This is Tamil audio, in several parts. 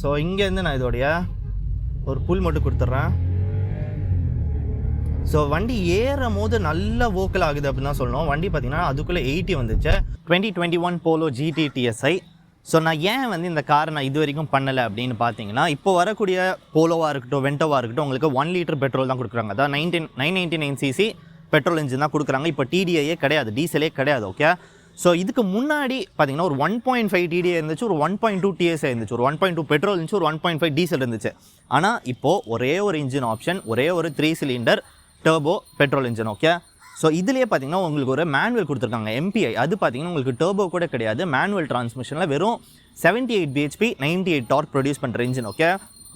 ஸோ இங்கேருந்து நான் இதோடைய ஒரு புல் மட்டும் கொடுத்துட்றேன். ஸோ வண்டி ஏறும் போது நல்ல வோக்கல் ஆகுது அப்படின்னு தான் சொல்லணும். வண்டி பார்த்தீங்கன்னா அதுக்குள்ளே 80 வந்துச்சு. 2021 போலோ GT TSI. ஸோ நான் ஏன் வந்து இந்த காரை நான் இது வரைக்கும் பண்ணலை அப்படின்னு பார்த்தீங்கன்னா, இப்போ வரக்கூடிய போலோவாக இருக்கட்டும் வென்டோவாக இருக்கட்டும் உங்களுக்கு 1 லிட்டர் பெட்ரோல் தான் கொடுக்குறாங்க. அதான் 999cc பெட்ரோல் இன்ஜின் தான் கொடுக்குறாங்க. இப்போ TDIயே கிடையாது, டீசலே கிடையாது. ஓகே, ஸோ இதுக்கு முன்னாடி பார்த்தீங்கன்னா ஒரு 1.5 TDI இருந்துச்சு, ஒரு 1.2 TSI இருந்துச்சு, ஒரு 1.2 பெட்ரோல் இருந்துச்சு, ஒரு 1.5 டீசல் இருந்துச்சு. ஆனால் இப்போது ஒரே ஒரு இன்ஜின் ஆப்ஷன், ஒரே ஒரு 3 cylinder turbo petrol engine. Okay, so இதுலேயே பார்த்தீங்கன்னா உங்களுக்கு ஒரு மேனுவல் கொடுத்துருக்காங்க MPI. அது பார்த்தீங்கன்னா உங்களுக்கு டர்போ கூட கிடையாது, மேனுவல் டிரான்ஸ்மிஷனில் வெறும் 78 bhp 98 டார்க் ப்ரொடியூஸ் பண்ணுற engine. Okay,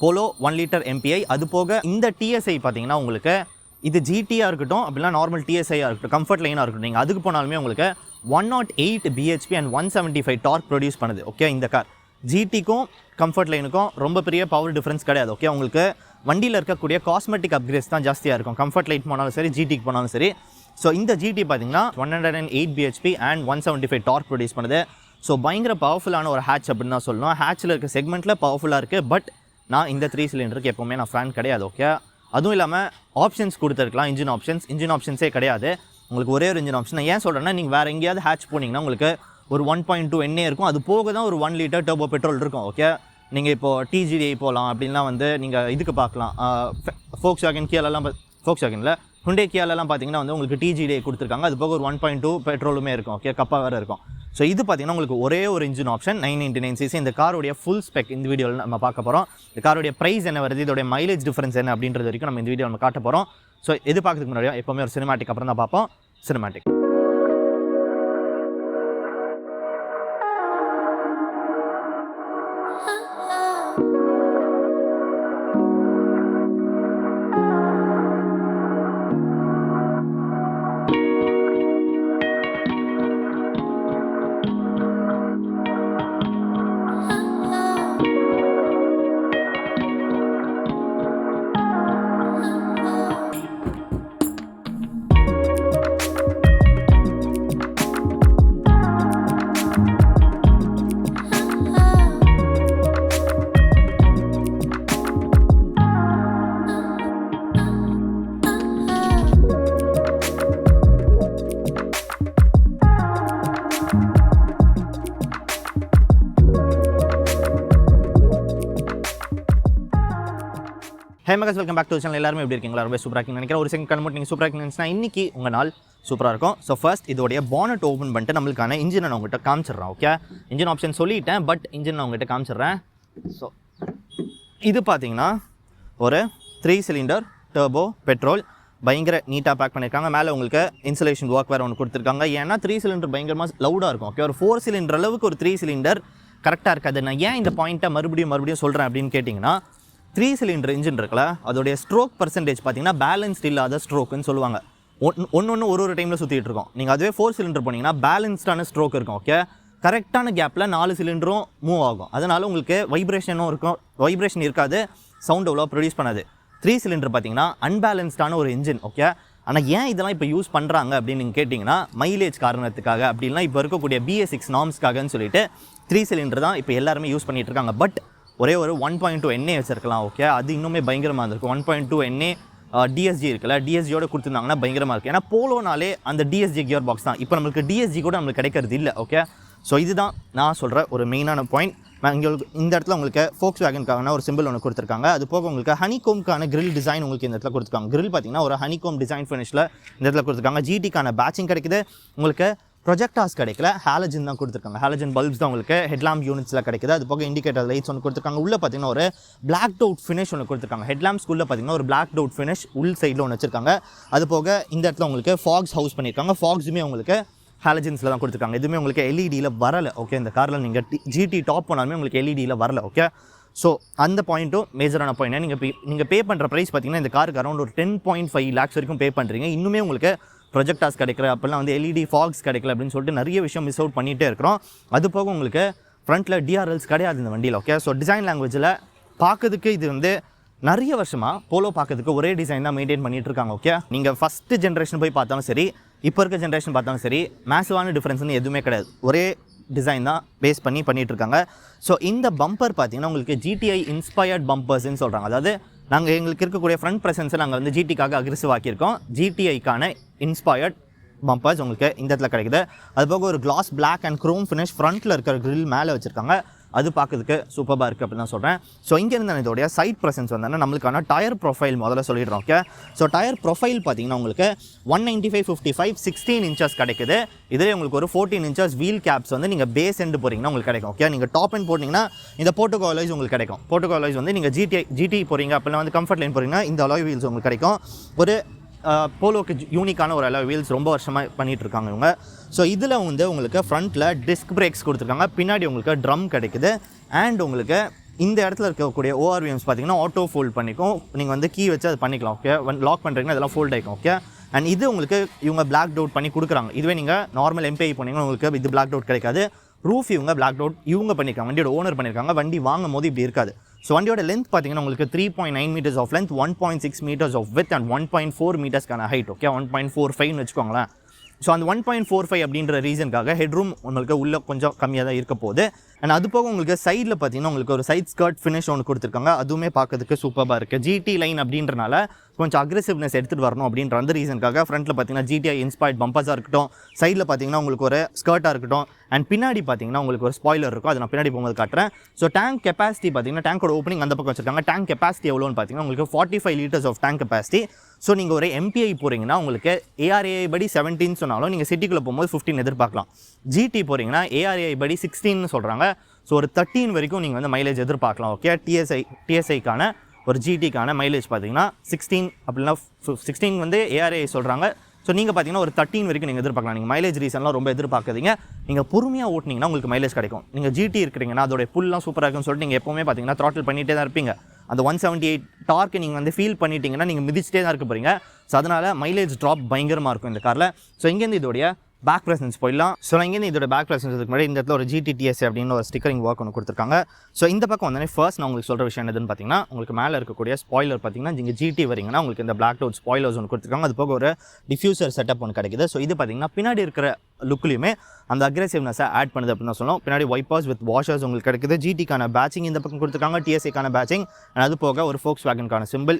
polo 1 litre MPI. அது போக இந்த TSI பார்த்தீங்கன்னா உங்களுக்கு இது GTயாக இருக்கட்டும் அப்படின்னா நார்மல் TSIயாக இருக்கட்டும், கம்ஃபர்ட் லைனாக இருக்கட்டும், நீங்கள் அதுக்கு போனாலுமே உங்களுக்கு 108 bhp and 175 டார்க் ப்ரொடியூஸ் பண்ணுது. ஓகே, இந்த கார் GTக்கும் கம்ஃபர்ட் லைனுக்கும் ரொம்ப பெரிய பவர் டிஃப்ரென்ஸ் கிடையாது. ஓகே, உங்களுக்கு வண்டியில் இருக்கக்கூடிய காஸ்மெட்டிக் அப்கிரேட்ஸ் தான் ஜாஸ்தியாக இருக்கும், கம்ஃபர்ட் லைட் போனாலும் சரி GTக்கு போனாலும் சரி. ஸோ இந்த GT பார்த்தீங்கன்னா 108 bhp and 175 டார்க் ப்ரொடியூஸ் பண்ணுது. ஸோ பயங்கர பவர்ஃபுல்லான ஒரு ஹேட்ச் அப்படின்னு தான் சொல்லணும். ஹேட்சில் இருக்க செக்மெண்ட்டில் பவர்ஃபுல்லாக இருக்குது. பட் நான் இந்த 3 சிலிண்டருக்கு எப்போவுமே நான் ஃபேன் கிடையாது. ஓகே, அதுவும் இல்லாமல் ஆப்ஷன்ஸ் கொடுத்துருக்கலாம், இன்ஜின் ஆப்ஷன்ஸே கிடையாது. உங்களுக்கு ஒரே ஒரு இன்ஜின் ஆப்ஷன். நான் ஏன் சொல்கிறேன்னா, நீங்கள் வேறு எங்கேயாவது ஹேட்ச் போனீங்கன்னா உங்களுக்கு ஒரு 1.2 NA இருக்கும், அது போக தான் ஒரு 1 லிட்டர் டர்போ பெட்ரோல் இருக்கும். ஓகே, நீங்கள் இப்போது TGDI போகலாம் அப்படின்லாம் வந்து நீங்கள் இதுக்கு பார்க்கலாம். Volkswagen கியாலெல்லாம் Volkswagenல Hyundai கியாலெல்லாம் பார்த்தீங்கன்னா வந்து உங்களுக்கு TGDI கொடுத்துருக்காங்க, அது போக ஒரு 1.2 பெட்ரோலுமே இருக்கும். ஓகே, கப்பா வேறு இருக்கும். ஸோ இது பார்த்தீங்கன்னா உங்களுக்கு ஒரே ஒரு இன்ஜின் ஆப்ஷன் 999cc. இந்த காரோடைய ஃபுல் ஸ்பெக் இந்த வீடியோவில் நம்ம பார்க்க போகிறோம். இந்த காரோடைய ப்ரைஸ் என்ன வருது, இதோடைய மைலேஜ் டிஃபரன்ஸ் என்ன அப்படின்றது வரைக்கும் நம்ம இந்த வீடியோ நம்ம காட்ட போகிறோம். ஸோ எது பார்க்கறதுக்கு முன்னாடி எப்போவுமே ஒரு சினிமேட்டிக் அப்புறம் தான் பார்ப்போம். சினிமேட்டிக் ஹே மகஸ், வெல்கம் பேக் டு சேனல். எல்லாருமே எப்படி இருக்கீங்களா? ரொம்ப சூப்பராக இருக்குன்னு நினைக்கிறேன். ஒரு செகண்ட் கன்மோட் நீங்கள் சூப்பராக இருக்குன்னு இன்றைக்கி உங்கள் நாள் சூப்பராக இருக்கும். ஸோ ஃபர்ஸ்ட் இதோடைய பானட் ஓப்பன் பண்ணிட்டு நம்மளுக்கான இன்ஜினை நான் உங்கள்கிட்ட காமிச்சிடுறேன். ஓகே, இன்ஜின் ஆப்ஷன் சொல்லிட்டேன், பட் இன்ஜின் நான் உங்கள்கிட்ட காமிச்சிடுறேன். ஸோ இது பார்த்தீங்கன்னா ஒரு 3 சிலிண்டர் டர்போ பெட்ரோல், பயங்கர நீட்டாக பேக் பண்ணியிருக்காங்க. மேலே உங்களுக்கு இன்சுலேஷன் ஒர்க் வேறு ஒன்று கொடுத்துருக்காங்க. ஏன்னா 3 சிலிண்டர் பயங்கரமாக லவுடாக இருக்கும். ஓகே, ஒரு 4 சிலிண்டர் அளவுக்கு ஒரு 3 சிலிண்டர் கரெக்டாக இருக்காது. நான் ஏன் இந்த பாயிண்ட்டை மறுபடியும் சொல்கிறேன் அப்படின்னு கேட்டிங்கன்னா, 3 சிலிண்டர் இன்ஜின் இருக்குல்ல, அதோடைய ஸ்ட்ரோக் பர்சன்டேஜ் பார்த்தீங்கன்னா பேலன்ஸ்ட் இல்லாத ஸ்ட்ரோக்குன்னு சொல்லுவாங்க. ஒன்று ஒரு டைமில் சுற்றிட்டு இருக்கோம். நீங்கள் அதுவே 4 சிலிண்டர் போனீங்கன்னா பேலன்ஸ்டான ஸ்ட்ரோக் இருக்கும். ஓகே, கரெக்டான கேப்பில் 4 சிலிண்டரும் மூவ் ஆகும். அதனால் உங்களுக்கு வைப்ரேஷனும் இருக்கும், வைப்ரேஷன் இருக்காது, சவுண்ட் அவ்வளோ ப்ரொடியூஸ் பண்ணாது. 3 சிலிண்டர் பார்த்தீங்கன்னா அன்பேலன்ஸ்டான ஒரு இன்ஜின். ஓகே, ஆனால் ஏன் இதெல்லாம் இப்போ யூஸ் பண்ணுறாங்க அப்படின்னு நீங்கள் கேட்டிங்கன்னா, மைலேஜ் காரணத்துக்காக அப்படின்லாம் இப்போ இருக்கக்கூடிய BS6 நார்ம்ஸ்க்காகன்னு சொல்லிட்டு 3 சிலிண்டர் தான் இப்போ எல்லாருமே யூஸ் பண்ணிகிட்டு இருக்காங்க. பட் ஒரே ஒரு 1.2 NA வச்சுருக்கலாம். ஓகே, அது இன்னுமே பயங்கரமாக இருந்திருக்கும். 1.2 NA DSG இருக்குல்ல, DSGயோட கொடுத்துருந்தாங்கன்னா பயங்கரமாக இருக்குது. ஏன்னா போலோனாலே அந்த DSG கியர் பாக்ஸ் தான். இப்போ நம்மளுக்கு DSG கூட நம்மளுக்கு கிடைக்கிறது இல்லை. ஓகே, ஸோ இதுதான் நான் சொல்கிற ஒரு மெயினான பாயிண்ட். உங்களுக்கு இந்த இடத்துல உங்களுக்கு Volkswagenக்கான ஒரு சிம்பிள் ஒன்று கொடுத்துருக்காங்க. அது போக உங்களுக்கு ஹனிகோம்க்கான கிரில் டிசைன் உங்களுக்கு இந்த இடத்துல கொடுத்துருக்காங்க. கிரில் பார்த்தீங்கன்னா ஒரு ஹனிகோம் டிசைன் ஃபினிஷில் இந்த இடத்துல கொடுத்துருக்காங்க. GTக்கான பேட்சிங் கிடைக்குது. உங்களுக்கு ப்ரொஜெக்டார்ஸ் கிடைக்கல, ஹாலஜன் தான் கொடுத்துருக்காங்க. ஹாலஜன் பல்ப்ஸ் தான் உங்களுக்கு ஹெட்லாம்ப் யூனிட்ஸில் கிடைக்குது. அது போக இண்டிகேட்டர் லைட்ஸ் ஒன்று கொடுத்துருக்காங்க. உள்ளே பார்த்தீங்கன்னா ஒரு பிளாக் டவுட் ஃபினிஷ் ஒன்று கொடுத்துருக்காங்க. ஹெட்லாம்ப்ஸ்குள்ளே பார்த்தீங்கன்னா ஒரு பிளாக் டவுட் ஃபினிஷ் உள் சைடில் ஒன்று வச்சிருக்காங்க. அது போக இந்த இடத்துல உங்களுக்கு ஃபாக்ஸ் ஹவுஸ் பண்ணியிருக்காங்க. ஃபாக்ஸுமே உங்களுக்கு ஹாலஜன்ஸில் தான் கொடுத்துருக்காங்க. எதுவுமே உங்களுக்கு LED வரலை. ஓகே, இந்த காரில் நீங்கள் GT டாப் பண்ணாலுமே உங்களுக்கு LED வரலை. ஓகே, ஸோ அந்த பாயிண்ட்டும் மேஜரான பாயிண்ட். நீங்கள் பே பண்ணுற ப்ரைஸ் பார்த்தீங்கன்னா இந்த காருக்கு அரௌண்ட் ஒரு 10.5 lakhs வரைக்கும் பே பண்ணுறீங்க. இன்னுமே உங்களுக்கு ப்ரொஜெக்டார்ஸ் கிடைக்கல, அப்போல்லாம் வந்து LED ஃபாக்ஸ் கிடைக்கல அப்படின்னு சொல்லிட்டு நிறைய விஷயம் மிஸ் அவுட் பண்ணிகிட்டே இருக்கிறோம். அது போக உங்களுக்கு ஃப்ரண்ட்டில் DRLs கிடையாது இந்த வண்டியில். ஓகே, ஸோ டிசைன் லாங்குவேஜில் பார்க்கறதுக்கு இது வந்து நிறைய வருஷமாக போலோ பார்க்கறதுக்கு ஒரே டிசைன் தான் மெயின்டைன் பண்ணிகிட்டு இருக்காங்க. ஓகே, நீங்கள் ஃபஸ்ட்டு ஜென்ரேஷன் போய் பார்த்தாலும் சரி, இப்போ இருக்க ஜென்ரேஷன் பார்த்தாலும் சரி, மேசிவான டிஃப்ரென்ஸ்னு எதுவுமே கிடையாது. ஒரே டிசைன் தான் பேஸ் பண்ணிட்டு இருக்காங்க. ஸோ இந்த பம்பர் பார்த்தீங்கன்னா உங்களுக்கு GTI இன்ஸ்பயர்ட் பம்பர்ஸ்ன்னு சொல்கிறாங்க. அதாவது நாங்கள் எங்களுக்கு இருக்கக்கூடிய ஃப்ரண்ட் ப்ரெசன்ஸை நாங்கள் வந்து GTக்காக அக்ரெசிவ் ஆக்கியிருக்கோம். GTIக்கான இன்ஸ்பயர்ட் பம்பர்ஸ் உங்களுக்கு இந்த இடத்துல கிடைக்குது. அது போக ஒரு glass black and chrome finish ஃப்ரண்ட்டில் இருக்கிற கிரில் மேலே வச்சுருக்காங்க. அது பார்க்கறதுக்கு சூப்பராக இருக்குது அப்படின்னு தான் சொல்கிறேன். ஸோ இங்கேருந்து இதோடைய சைட் ப்ரெசன்ஸ் வந்தோன்னா நம்மளுக்கான டயர் ப்ரொஃபைல் முதல்ல சொல்லிடுறோம். ஓகே, ஸோ டயர் ப்ரொஃபைல் பார்த்தீங்கன்னா உங்களுக்கு 195/55 16 இன்ச்சஸ் கிடைக்குது. இதே உங்களுக்கு ஒரு 14 இன்ச்சஸ் வீல் கேப்ஸ் வந்து நீங்கள் பேஸ் எண்டு போகிறீங்கன்னா உங்களுக்கு கிடைக்கும். ஓகே, நீங்கள் டாப் எண்ட் போட்டிங்கன்னா இந்த போர்ட்டுகோ அலாய்ஸ் உங்களுக்கு கிடைக்கும். போர்ட்டுகோ அலாய்ஸ் வந்து நீங்கள் GT போகிறீங்க அப்படின்னா வந்து கம்ஃபர்ட் லைன் போகிறீங்கன்னா இந்த அலாய் வீல்ஸ் உங்களுக்கு கிடைக்கும். ஒரு போலோக்கு யூனிக்கான ஒரு அலாய் வீல்ஸ் ரொம்ப வருஷமாக பண்ணிகிட்டு இருக்காங்க இவங்க. ஸோ இதில் வந்து உங்களுக்கு ஃப்ரண்ட்டில் டிஸ்க் பிரேக்ஸ் கொடுத்துருக்காங்க. பின்னாடி உங்களுக்கு ட்ரம் கிடைக்குது. அண்ட் உங்களுக்கு இந்த இடத்துல இருக்கக்கூடிய ORVMs பார்த்தீங்கன்னா ஆட்டோ ஃபோல்ட் பண்ணிக்கும். நீங்கள் வந்து கீ வச்சு அது பண்ணிக்கலாம். ஓகே, லாக் பண்ணுறீங்கன்னா இதெல்லாம் ஃபோல்ட் ஆகிக்கும். ஓகே, அண்ட் இது உங்களுக்கு இவங்க பிளாக் டவுட் பண்ணி கொடுக்குறாங்க. இதுவே நீங்கள் நார்மல் MPI போனீங்கன்னா உங்களுக்கு இது பிளாக் டவுட் கிடைக்காது. ரூஃப் இவங்க பிளாக் டவுட் இவங்க பண்ணியிருக்காங்க, வண்டியோட ஓனர் பண்ணியிருக்காங்க. வண்டி வாங்கும் போது இப்படி இருக்காது. ஸோ வண்டியோட லென்த் பார்த்தீங்கன்னா உங்களுக்கு 3.9 meters of length, 1.6 meters of width and 1.4 metersக்கான ஹைட். ஓகே, 1.45 வச்சுக்கோங்களேன். ஸோ அந்த 1.45 அப்படின்ற ரீசனுக்காக ஹெட்ரூம் உங்களுக்கு உள்ள கொஞ்சம் கம்மியாக தான் இருக்க போகுது. அண்ட் அது போக உங்களுக்கு சைடில் பார்த்தீங்கன்னா உங்களுக்கு ஒரு சைட் ஸ்கர்ட் ஃபினிஷ் ஒன்று கொடுத்துருக்காங்க. அதுவுமே பார்க்கறதுக்கு சூப்பராக இருக்குது. GT லைன் அப்படின்றனால கொஞ்சம் அக்ரெசிவ்னஸ் எடுத்துகிட்டு வரணும் அப்படின்ற அந்த ரீசனுக்காக ஃப்ரண்ட்டில் பார்த்தீங்கன்னா GTI இன்ஸ்பயர்ட் பம்பர்ஸாக இருக்கட்டும், சைடில் பார்த்தீங்கன்னா உங்களுக்கு ஒரு ஸ்கர்ட்டாக இருக்கட்டும், அண்ட் பின்னாடி பார்த்தீங்கன்னா உங்களுக்கு ஒரு ஸ்பாய்லர் இருக்கும். அதை நான் பின்னாடி போகும்போது காட்டுறேன். ஸோ டேங்க் கெப்பாசிட்டி பார்த்தீங்கன்னா டேங்கோட ஓப்பனிங் அந்த பக்கம் வச்சிருக்காங்க. டேங்க் கெப்பாசிட்டி எவ்வளோன்னு பார்த்தீங்கன்னா உங்களுக்கு 45 liters of tank capacity. So நீங்கள் ஒரு MPI போகிறீங்கன்னா உங்களுக்கு ARAI படி 17 சொன்னாலும் நீங்கள் சிட்டிக்குள்ளே போகும்போது 15 எதிர்பார்க்கலாம். GT போகிறீங்கன்னா ARAI படி 16 சொல்கிறாங்க. ஸோ ஒரு 13 வரைக்கும் நீங்கள் வந்து மைலேஜ் எதிர்பார்க்கலாம். ஓகே, TSIக்கான ஒரு GTக்கான மைலேஜ் பார்த்தீங்கன்னா 16 அப்படின்னா 16 வந்து ARAI சொல்கிறாங்க. ஸோ நீங்கள் பார்த்தீங்கன்னா ஒரு 13 வரைக்கும் நீங்கள் எதிர்பார்க்கலாம். நீங்கள் மைலேஜ் ரீசன்லாம் ரொம்ப எதிர்பார்க்காதீங்க. நீங்கள் பொறுமையாக ஓட்டினீங்கன்னா உங்களுக்கு மைலேஜ் கிடைக்கும். நீங்கள் GT இருக்கிறீங்கன்னா அதோட புல்லாம் சூப்பராக இருக்குன்னு சொல்லிட்டு நீங்கள் எப்போவுமே பார்த்தீங்கன்னா த்ராட்டில் பண்ணிகிட்டே தான் இருப்பீங்க. அந்த 178 டார்க்கு நீங்கள் வந்து ஃபீல் பண்ணிட்டீங்கன்னா நீங்கள் மிதிச்சிட்டே தான் இருக்க போகிறீங்க. ஸோ அதனால் மைலேஜ் ட்ராப் பயங்கரமாக இருக்கும் இந்த காரில். ஸோ இங்கேருந்து இதோடைய பேக் ப்ரெசன்ஸ் போயிடலாம். ஸோ இங்கேருந்து இதோட பேக் ப்ரெசன்ஸ் இதுக்கு முன்னாடி இந்த இடத்துல ஒரு GT TSI அப்படின்னு ஒரு ஸ்டிக்கரிங் ஒர்க் ஒன்று கொடுத்துருக்காங்க. ஸோ இந்த பக்கம் வந்தோடனே ஃபர்ஸ்ட் நான் உங்களுக்கு சொல்கிற விஷயம் என்னதுன்னு பார்த்தீங்கன்னா உங்களுக்கு மேலே இருக்கக்கூடிய ஸ்பாய்லர் பார்த்தீங்கன்னா நீங்கள் GT வரீங்கன்னா உங்களுக்கு இந்த பிளாக் டவுட் ஸ்பாய்லர்ஸ் ஒன்று கொடுத்துருக்காங்க. அது போக ஒரு டிஃப்யூசர் செட்டப் ஒன்று கிடைக்குது. ஸோ இது பார்த்தீங்கன்னா பின்னாடி இருக்கிற லுக்லையுமே அந்த அக்ரெசிவ்னஸை ஆட் பண்ணுது அப்படின்னு சொல்லணும். பின்னாடி வைப்பர்ஸ் வித் வாஷர்ஸ் உங்களுக்கு கிடைக்குது. GTக்கான பேட்சிங் இந்த பக்கம் கொடுத்துருக்காங்க, TSIக்கான பேட்சிங். அது போக ஒரு Volkswagenக்கான சிம்பிள்.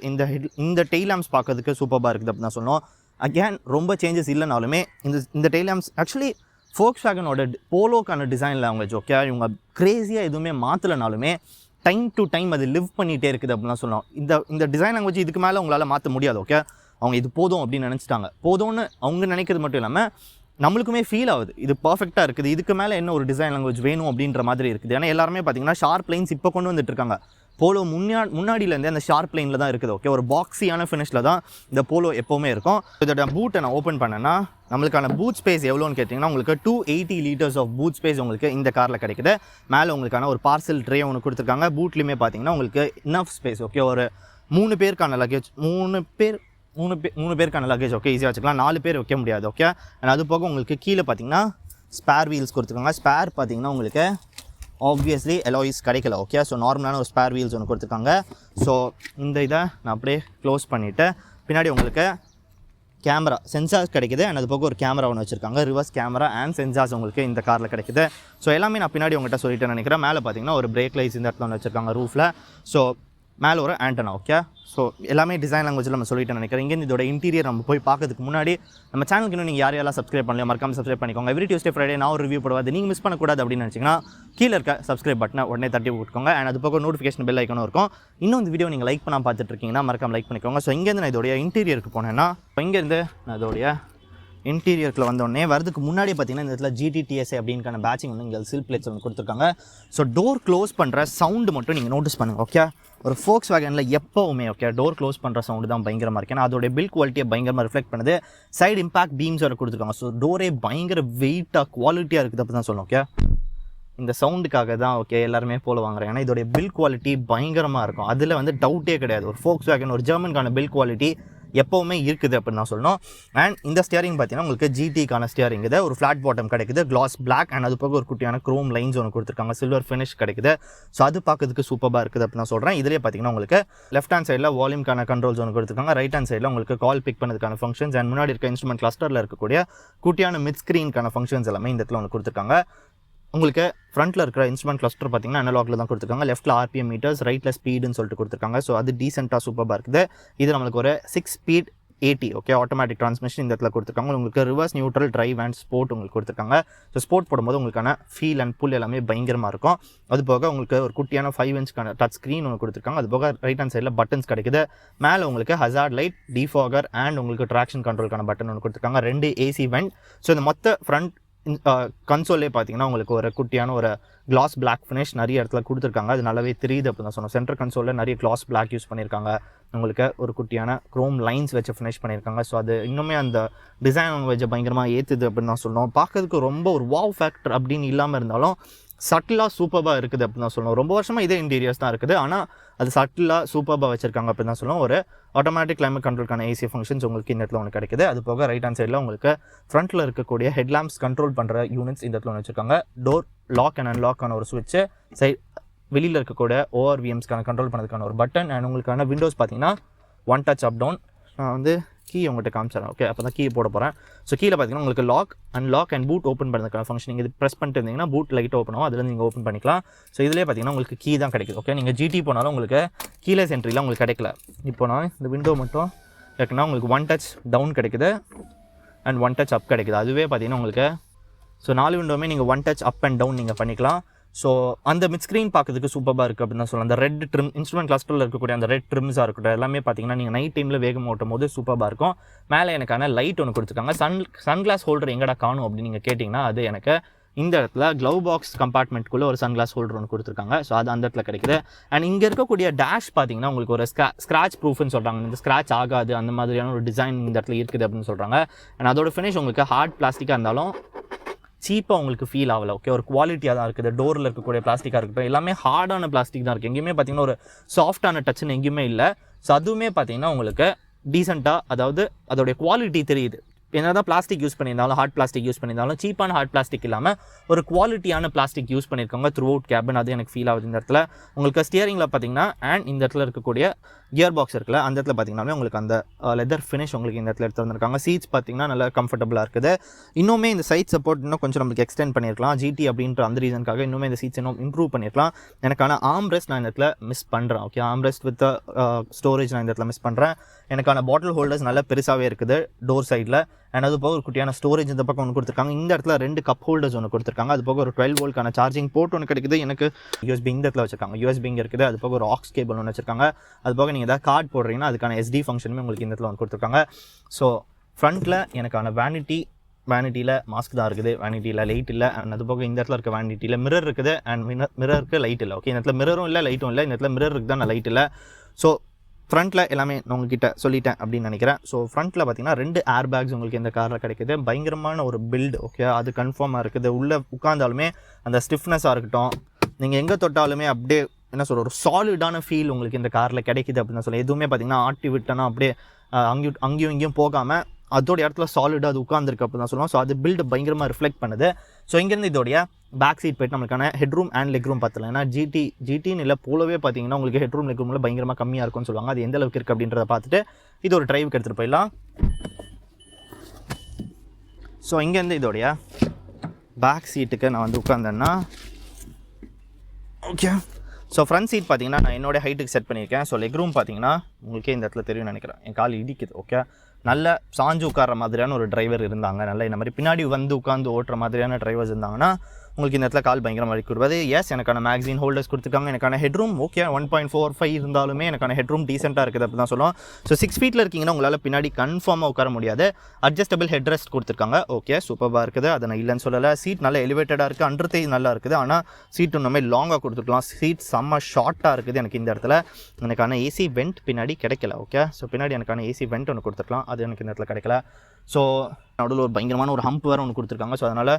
இந்த டெய்ல் லேம்ப்ஸ் பார்க்கறதுக்கு சூப்பராக இருக்குது அப்படின்னு சொல்லணும். அகேன் ரொம்ப சேஞ்சஸ் இல்லைனாலுமே இந்த டெய்ல் லேம்ப்ஸ் ஆக்சுவலி Volkswagenோட போலோக்கான டிசைன் லாங்குவேஜ். ஓகே, இவங்க க்ரேஸியாக எதுவுமே மாற்றலைனாலுமே டைம் டு டைம் அது லிவ் பண்ணிகிட்டே இருக்குது அப்படின்னா சொல்லணும். இந்த டிசைன் லாங்குவேஜ் இதுக்கு மேலே உங்களால் மாற்ற முடியாது. ஓகே, அவங்க இது போதும் அப்படின்னு நினச்சிட்டாங்க. போதும்னு அவங்க நினைக்கிறது மட்டும் இல்லாமல் நம்மளுக்குமே ஃபீல் ஆகுது இது பர்ஃபெக்டாக இருக்குது, இதுக்கு மேலே என்ன ஒரு டிசைன் லாங்குவேஜ் வேணும் அப்படின்ற மாதிரி இருக்குது. ஏன்னா எல்லாருமே பார்த்தீங்கன்னா ஷார்ப் லைன்ஸ் இப்போ கொண்டு வந்துட்டு இருக்காங்க. போலோ முன்னாடியிலேருந்தே அந்த ஷார்ப் லைனில் தான் இருக்குது. ஓகே, ஒரு பாக்ஸியான ஃபினிஷில் தான் இந்த போலோ எப்போவுமே இருக்கும். இதோட பூட்டை நான் ஓப்பன் பண்ணேன்னா நம்மளுக்கான பூட் ஸ்பேஸ் எவ்வளோன்னு கேட்டிங்கன்னா உங்களுக்கு 280 liters ஆஃப் பூட் ஸ்பேஸ் உங்களுக்கு இந்த காரில் கிடைக்குது. மேலே உங்களுக்கான ஒரு பார்சல் ட்ரே ஒன்று கொடுத்துருக்காங்க. பூட்லேயுமே பார்த்தீங்கன்னா உங்களுக்கு இனஃப் ஸ்பேஸ். ஓகே, ஒரு 3 பேருக்கான லக்கேஜ், 3 பேருக்கான லக்கேஜ் ஓகே ஈஸியாக வச்சுக்கலாம். 4 பேர் வைக்க முடியாது. ஓகே, அண்ட் அது போக உங்களுக்கு கீழே பார்த்தீங்கன்னா ஸ்பேர் வீல்ஸ் கொடுத்துருக்காங்க. ஸ்பேர் பார்த்தீங்கன்னா உங்களுக்கு ஆப்வியஸ்லி அலாய்ஸ் கிடைக்கல. ஓகே, ஸோ நார்மலான ஒரு ஸ்பேர் வீல்ஸ் ஒன்று கொடுத்துருக்காங்க. ஸோ இந்த இதை நான் அப்படியே க்ளோஸ் பண்ணிவிட்டு பின்னாடி உங்களுக்கு கேமரா சென்சார்ஸ் கிடைக்குது. அண்ட் அது போக ஒரு கேமரா ஒன்று வச்சுருக்காங்க. ரிவர்ஸ் கேமரா அண்ட் சென்சார்ஸ் உங்களுக்கு இந்த காரில் கிடைக்குது. ஸோ எல்லாமே நான் பின்னாடி உங்கள்கிட்ட சொல்லிட்டு நினைக்கிறேன். மேலே பார்த்தீங்கன்னா ஒரு பிரேக் லைட்ஸ் இந்த இடத்துல ஒன்று வச்சுருக்காங்க ரூஃபில். ஸோ மேலே ஒரு ஆண்டனா. ஓகே, ஸோ எல்லாமே டிசைன் லாங்குவேஜில் நம்ம சொல்லிட்டு நினைக்கிறேன். இங்கேருந்து இதோட இன்டீரியர் நம்ம போய் பார்க்கறதுக்கு முன்னாடி நம்ம சேனலுக்கு இன்னும் நீங்கள் யாரெல்லாம் சப்ஸ்கிரைப் பண்ணலையோ மறக்காம சப்ஸ்கிரைப் பண்ணிக்கோங்க. எவ்ரி டியூஸ்டே ஃப்ரைடே நான் ஒரு ரிவ்யூ போடுவது நீங்கள் மிஸ் பண்ணக்கூடாது அப்படின்னு நினச்சிங்கன்னா கீழே இருக்க சப்ஸ்கிரைப் பட்டனை உடனே தட்டி விட்டுக்கோங்க. அண்ட் அது போக நோட்டிஃபிகேஷன் பெல் ஐக்கனும் இருக்கும். இன்னும் இந்த வீடியோ நீங்கள் லைக் பண்ணால் பார்த்துட்டு இருக்கீங்கன்னா மறக்காம லைக் பண்ணிக்கோங்க. ஸோ இங்கேருந்து நான் இதோடைய இன்டீரியருக்கு போனேன்னா இங்கேருந்து நான் இதோடைய இன்டீரியருக்குள்ள வந்தோடனே வரதுக்கு முன்னாடி பார்த்தீங்கன்னா இந்த இடத்துல GT TSI அப்படின்கான பேட்சிங் வந்து இங்கே சில் பிளேட்ஸ் ஒன்று கொடுத்துருக்காங்க. ஸோ டோர் க்ளோஸ் பண்ணுற சவுண்டு மட்டும் நீங்கள் நோட்டீஸ் பண்ணுங்கள். ஓகே, ஒரு Volkswagenல எப்போவுமே ஓகே டோர் க்ளோஸ் பண்ணுற சவுண்டு தான் பயங்கரமாக இருக்குது. ஏன்னா அதோட பில்ட் குவாலிட்டியை பயங்கரமாக ரிஃப்ளெக்ட் பண்ணுது. சைடு இம்பாக்ட் பீம்ஸ் வரை கொடுத்துருக்காங்க. ஸோ டோரே பயங்கர வெயிட்டாக குவாலிட்டியாக இருக்குது அப்படி தான் சொல்லணும். ஓகே, இந்த சவுண்டுக்காக தான் ஓகே எல்லாருமே போல வாங்குறேன். ஏன்னா இதோடைய பில்ட் குவாலிட்டி பயங்கரமாக இருக்கும். அதில் வந்து டவுட்டே கிடையாது. ஒரு Volkswagen ஒரு ஜெர்மனுக்கான பில்ட் குவாலிட்டி எப்போவுமே இருக்குது அப்படின்னு நான் சொல்லணும். அண்ட் இந்த ஸ்டியரிங் பார்த்தீங்கன்னா உங்களுக்கு GTக்கான ஸ்டியரிங் இது. ஒரு ஃப்ளாட் பாட்டம் கிடைக்குது, கிளாஸ் பிளாக். அண்ட் அது போக ஒரு குட்டியான க்ரோம் லைன்ஸ் ஒன்று கொடுத்துருக்காங்க, சில்வர் ஃபினிஷ் கிடைக்குது. ஸோ அது பார்க்கறதுக்கு சூப்பராக இருக்குது அப்படின்னு நான் சொல்கிறேன். இதிலே பார்த்தீங்கன்னா உங்களுக்கு லெஃப்ட் ஹேண்ட் சைடில் வால்யூம்க்கான கண்ட்ரோல்ஸ் ஒன்று கொடுத்துருக்காங்க. ரைட் ஹேண்ட் சைடில் உங்களுக்கு கால் பிக் பண்ணதுக்கான ஃபங்க்ஷன்ஸ் அண்ட் முன்னாடி இருக்க இன்ஸ்ட்ருமெண்ட் கிளஸ்டரில் இருக்கக்கூடிய குட்டியான மிட் ஸ்க்ரீனுக்கான ஃபங்க்ஷன்ஸ் எல்லாமே இந்த இடத்துல ஒன்று கொடுத்துருக்காங்க. உங்களுக்கு ஃப்ரண்ட்டில் இருக்கிற இன்ஸ்ட்ருமெண்ட் கிளஸ்டர் பார்த்தீங்கன்னா அனலாகில் தான் கொடுத்துருக்காங்க. லெஃப்ட்டில் RPM மீட்டர்ஸ், ரைட்டில் ஸ்பீடுன்னு சொல்லிட்டு கொடுத்துருக்காங்க. ஸோ அது டீசெண்டாக சூப்பராக இருக்குது. இது நம்மளுக்கு ஒரு 6 ஸ்பீட் 80 ஓகே ஆட்டோமேட்டிக் ட்ரான்ஸ்மிஷன் இந்த இடத்துல கொடுத்துருக்காங்க. உங்களுக்கு reverse, neutral, drive and sport உங்களுக்கு கொடுத்துருக்காங்க. ஸோ ஸ்போர்ட் போடும்போது உங்களுக்கான ஃபீல் அண்ட் புல் எல்லாமே பயங்கரமாக இருக்கும். அது போக உங்களுக்கு ஒரு குட்டியான 5 இன்ச்க்கான டச் ஸ்க்ரீன் ஒன்று கொடுத்துருக்காங்க. அது போக ரைட் ஹேண்ட் சைடில் பட்டன்ஸ் கிடைக்குது. மேலே உங்களுக்கு ஹசார்ட் லைட், டிஃபாகர் அண்ட் உங்களுக்கு ட்ராக்ஷன் கண்ட்ரோலுக்கான பட்டன் ஒன்று கொடுத்துருக்காங்க. 2 AC வெண்ட். ஸோ இந்த மொத்த ஃப்ரண்ட் கன்சோல்லே பார்த்தீங்கன்னா உங்களுக்கு ஒரு குட்டியான ஒரு கிளாஸ் பிளாக் ஃபினிஷ் நிறைய இடத்துல கொடுத்துருக்காங்க. அது நல்லாவே தெரியுது அப்படின்னு தான் சொன்னோம். சென்டர் கன்சோலில் நிறைய கிளாஸ் பிளாக் யூஸ் பண்ணியிருக்காங்க. உங்களுக்கு ஒரு குட்டியான க்ரோம் லைன்ஸ் வச்சு ஃபினிஷ் பண்ணியிருக்காங்க. ஸோ அது இன்னுமே அந்த டிசைன் வச்சு பயங்கரமாக ஏற்றுது அப்படின்னு தான் சொல்லணும். பார்க்கறதுக்கு ரொம்ப ஒரு வாவ் ஃபேக்டர் அப்படின்னு இல்லாமல் இருந்தாலும் சட்டிலாக சூப்பராக இருக்குது அப்படின்னு தான் சொல்லணும். ரொம்ப வருஷமாக இதே இன்டீரியர்ஸ் தான் இருக்குது, ஆனால் அது சட்டிலாக சூப்பராக வச்சுருக்காங்க அப்படின்னு தான் சொல்லணும். ஒரு ஆட்டோமேட்டிக் கிளைமேட் கண்ட்ரோலுக்கான AC ஃபங்க்ஷன்ஸ் உங்களுக்கு இந்த இடத்துல ஒன்று கிடைக்குது. அது போக ரைட் ஹேண்ட் சைடில் உங்களுக்கு ஃப்ரண்ட்டில் இருக்கக்கூடிய ஹெட்லாம்ப்ஸ் கண்ட்ரோல் பண்ணுற யூனிட்ஸ் இந்த இடத்துல ஒன்று வச்சுருக்காங்க. டோர் லாக் அண்ட் அன்லாக்கான ஒரு சுவிட்சு, வெளியில் இருக்கக்கூடிய ORVMஸ்க்கான கண்ட்ரோல் பண்ணுறதுக்கான ஒரு பட்டன் அண்ட் உங்களுக்கான விண்டோஸ் பார்த்தீங்கன்னா 1 டச் அப் டவுன். நான் வந்து கீ உங்கள்கிட்ட காமிச்சிடறேன். ஓகே, அப்போ தான் கீ போட போகிறேன். ஸோ கீழே பார்த்தீங்கன்னா உங்களுக்கு lock, unlock and boot open பண்ணுறதுக்கான ஃபங்க்ஷன். நீங்கள் இது ப்ரெஸ் பண்ணிட்டு இருந்தீங்கன்னா பூட் லைட் ஓப்பன் ஆகும், அதில் நீங்கள் ஓப்பன் பண்ணிக்கலாம். ஸோ இதிலே பார்த்தீங்கன்னா உங்களுக்கு கீ தான் கிடைக்குது. ஓகே, நீங்கள் GT போனாலும் உங்களுக்கு கீழே சென்ட்ரியில் உங்களுக்கு கிடைக்கல. இப்போ நான் இந்த விண்டோ மட்டும் இருக்குன்னா உங்களுக்கு 1 டச் டவுன் கிடைக்குது அண்ட் 1 டச் அப் கிடைக்குது. அதுவே பார்த்தீங்கன்னா உங்களுக்கு ஸோ 4 விண்டோமே நீங்கள் 1 டச் அப் அண்ட் டவுன் நீங்கள் பண்ணிக்கலாம். ஸோ அந்த மிட் ஸ்க்ரீன் பார்க்கறதுக்கு சூப்பராக இருக்குது அப்படின்னு தான் சொல்லலாம். அந்த ரெட் ட்ரிம் இன்ஸ்ட்ருமெண்ட் கிளஸ்டரில் இருக்கக்கூடிய அந்த ரெட் ட்ரிம்ஸாக இருக்கட்டும் எல்லாமே பார்த்தீங்கன்னா நீங்கள் நைட் டைமில் வேகம் ஓட்டும் போது சூப்பராக இருக்கும். மேலே எனக்கான லைட் ஒன்று கொடுத்துருக்காங்க. சன்கிளாஸ் ஹோல்டர் எங்கடா காணும் அப்படின்னு நீங்கள் கேட்டிங்கன்னா அது எனக்கு இந்த இடத்துல க்ளவ் பாக்ஸ் கம்பார்ட்மெண்ட்டுக்குள்ளே ஒரு சன்கிளாஸ் ஹோல்டர் ஒன்று கொடுத்துருக்காங்க. ஸோ அது அந்த இடத்துல கிடைக்குது. அண்ட் இங்கே இருக்கக்கூடிய டேஷ் பார்த்தீங்கன்னா உங்களுக்கு ஒரு ஸ்க்ராட்ச் ப்ரூஃப்னு சொல்கிறாங்க. இந்த ஸ்க்ராட்ச் ஆகாது அந்த மாதிரியான ஒரு டிசைன் இந்த இடத்துல இருக்குது அப்படின்னு சொல்கிறாங்க. அண்ட் அதோட ஃபினிஷ் உங்களுக்கு ஹார்ட் பிளாஸ்டிக்காக இருந்தாலும் சீப்பாக உங்களுக்கு ஃபீல் ஆகலை. ஓகே, ஒரு குவாலிட்டியாக தான் இருக்குது. டோரில் இருக்கக்கூடிய பிளாஸ்டிக்காக இருக்கட்டும் எல்லாமே ஹார்டான பிளாஸ்டிக் தான் இருக்குது. எங்கேயுமே பார்த்தீங்கன்னா ஒரு சாஃப்டான டச்சுன்னு எங்கேயுமே இல்லை. ஸோ அதுவுமே பார்த்தீங்கன்னா உங்களுக்கு டீசெண்டாக, அதாவது அதோடைய குவாலிட்டி தெரியுது. என்ன தான் பிளாஸ்டிக் யூஸ் பண்ணியிருந்தாலும், ஹார்ட் பிளாஸ்டிக் யூஸ் பண்ணியிருந்தாலும் சீப்பான ஹார்ட் பிளாஸ்டிக் இல்லாமல் ஒரு குவாலிட்டியான பிளாஸ்டிக் யூஸ் பண்ணியிருக்காங்க த்ரூ அவுட் கேபின். அது எனக்கு ஃபீல் ஆகுது இந்த இடத்துல. உங்களுக்கு ஸ்டியரிங்கில் பார்த்தீங்கன்னா அண்ட் இந்த இடத்துல இருக்கக்கூடிய கியர் பாக்ஸ் இருக்குல்ல அந்த இடத்துல பார்த்தீங்கன்னா உங்களுக்கு அந்த லெதர் ஃபினிஷ் உங்களுக்கு இந்த இடத்துல எடுத்து வந்திருக்காங்க. சீட்ஸ் பார்த்தீங்கன்னா நல்லா கம்ஃபர்டபுளாக இருக்குது. இன்னுமே இந்த சைட் சப்போர்ட் இன்னும் கொஞ்சம் நம்மளுக்கு எக்ஸ்டெண்ட் பண்ணியிருக்கலாம். GT அப்படின்ற அந்த ரீசனுக்காக இன்னுமே இந்த சீட்ஸ் இன்னும் இம்ப்ரூவ் பண்ணியிருக்கலாம். எனக்கான ஆம்ரெஸ்ட் நான் இந்த இடத்துல மிஸ் பண்ணுறேன். ஓகே, ஆம்ரெஸ்ட் வித் ஸ்டோரேஜ் நான் இந்த இடத்துல மிஸ் பண்ணுறேன். எனக்கான பாட்டில் ஹோல்டர்ஸ் நல்லா பெருசாகவே இருக்குது டோர் சைடில். அண்ட் அது போக ஒரு குட்டியான ஸ்டோரேஜ் இந்த பக்கம் ஒன்று கொடுத்துருக்காங்க. இந்த இடத்துல 2 கப் ஹோல்டர்ஸ் ஒன்று கொடுத்துருக்காங்க. அது போக ஒரு 12 வோல்ட்கான சார்ஜிங் போர்ட் ஒன்று கிடைக்குது. எனக்கு USB இந்த இடத்துல வச்சிருக்காங்க. USB இங்கே இருக்குது. அது போக ஒரு ஆக்ஸ் கேபிள் ஒன்று வச்சிருக்காங்க. அது போக நீங்கள் ஏதாவது கார்டு போடுறீங்கன்னா அதுக்கான SD ஃபங்க்ஷனுமே உங்களுக்கு இந்த இடத்துல ஒன்று கொடுத்துருக்காங்க. ஸோ ஃப்ரண்ட்டில் எனக்கான வேனிட்டியில் மாஸ்க் தான் இருக்குது. வேனிட்டியில் லைட் இல்லை. அண்ட் அது போக இந்த இடத்துல இருக்க வேனிட்டியில் மிரர் இருக்குது. அண்ட் மிரருக்கு லைட் இல்லை. ஓகே, இந்த இடத்துல மிரரும் இல்லை, லைட்டும் இல்லை. இந்த இடத்துல மிரர் இருக்குது தான், லைட் இல்லை. ஸோ ஃப்ரண்ட்டில் எல்லாமே நான் உங்ககிட்ட சொல்லிட்டேன் அப்படின்னு நினைக்கிறேன். ஸோ ஃப்ரண்ட்டில் பார்த்தீங்கன்னா 2 ஏர் பேக்ஸ் உங்களுக்கு இந்த காரில் கிடைக்குது. பயங்கரமான ஒரு பில்டு. ஓகே, அது கன்ஃபார்மாக இருக்குது. உள்ளே உட்காந்தாலுமே அந்த ஸ்டிஃப்னஸாக இருக்கட்டும், நீங்கள் எங்கே தொட்டாலுமே அப்படியே என்ன சொல்கிற ஒரு சாலிடான ஃபீல் உங்களுக்கு இந்த காரில் கிடைக்குது அப்படின்னு சொல்லி. எதுவுமே பார்த்தீங்கன்னா ஆட்டி விட்டனா அப்படியே அங்கேயும் இங்கேயும் போகாமல் அதோட இடத்துல சாலிடாக அது உட்காந்துருக்கு அப்படின்னு தான் சொல்லுவோம். ஸோ அது பில்டு பயங்கரமாக ரிஃப்ளெக்ட் பண்ணுது. ஸோ இங்கேருந்து இதோடைய பேக் சீட் போய்ட்டு நம்மளுக்கான ஹெட்ரூம் அண்ட் லெக் ரூம் பார்த்துலாம். ஏன்னா ஜிடின்னு இல்லை போலவே பார்த்தீங்கன்னா உங்களுக்கு ஹெட்ரூம் லெக் ரூமில் பயங்கரமாக கம்மியாக இருக்கும்னு சொல்லுவாங்க. அது எந்த அளவுக்கு இருக்குது அப்படின்றத பார்த்துட்டு இது ஒரு டிரைவுக்கு எடுத்துகிட்டு போயிடலாம். ஸோ இங்கேருந்து இதோடைய பேக் சீட்டுக்கு நான் வந்து உட்காந்தேன்னா ஓகே. ஸோ ஃப்ரண்ட் சீட் பார்த்தீங்கன்னா நான் என்னோட ஹைட்டுக்கு செட் பண்ணியிருக்கேன். ஸோ லெக் ரூம் பார்த்தீங்கன்னா உங்களுக்கே இந்த இடத்துல தெரியும் நினைக்கிறேன். என் கால் இடிக்குது. ஓகே, நல்ல சாஞ்சு உட்கார்ற மாதிரியான ஒரு டிரைவர் இருந்தாங்க. நல்ல இந்த மாதிரி பின்னாடி வந்து உட்காந்து ஓட்டுற மாதிரியான டிரைவர்ஸ் இருந்தாங்கன்னா உங்களுக்கு இந்த இடத்துல கால் பயங்கரமாக கொடுப்பது. எஸ், எனக்கான மேக்ஸின் ஹோல்டர்ஸ் கொடுத்துருக்காங்க. எனக்கான ஹெட்ரூம் ஓகே 1.45 இருந்தாலுமே எனக்கான ஹெட்ரூம் டீசெண்டாக இருக்குது அப்படி தான் சொல்லுவோம். ஸோ 6 ஃபீட்டில் இருக்கீங்கன்னா உங்களால் பின்னாடி கன்ஃபார்மாக உட்கார முடியாது. அட்ஜஸ்டபிள் ஹெட் ரெஸ்ட் கொடுத்துருக்காங்க. ஓகே, சூப்பராக இருக்குது. அதை நான் இல்லைன்னு சொல்லலை. சீட் நல்லா எலிவேட்டடாக இருக்குது. அண்டர்தே நல்லா இருக்குது. ஆனால் சீட் இன்னுமே லாங்காக கொடுத்துருக்கலாம். சீட் செம்ம ஷார்ட்டாக இருக்குது. எனக்கு இந்த இடத்துல எனக்கான ஏசி வெண்ட் பின்னாடி கிடைக்கல. ஓகே, ஸோ பின்னாடி எனக்கான ஏசி வெண்ட் ஒன்று கொடுத்துருக்கலாம். அது எனக்கு இந்த இடத்துல கிடைக்கல. ஸோ நடுவில் ஒரு பயங்கரமான ஒரு ஹம்ப் வேறு ஒன்று கொடுத்துருக்காங்க. ஸோ அதனால்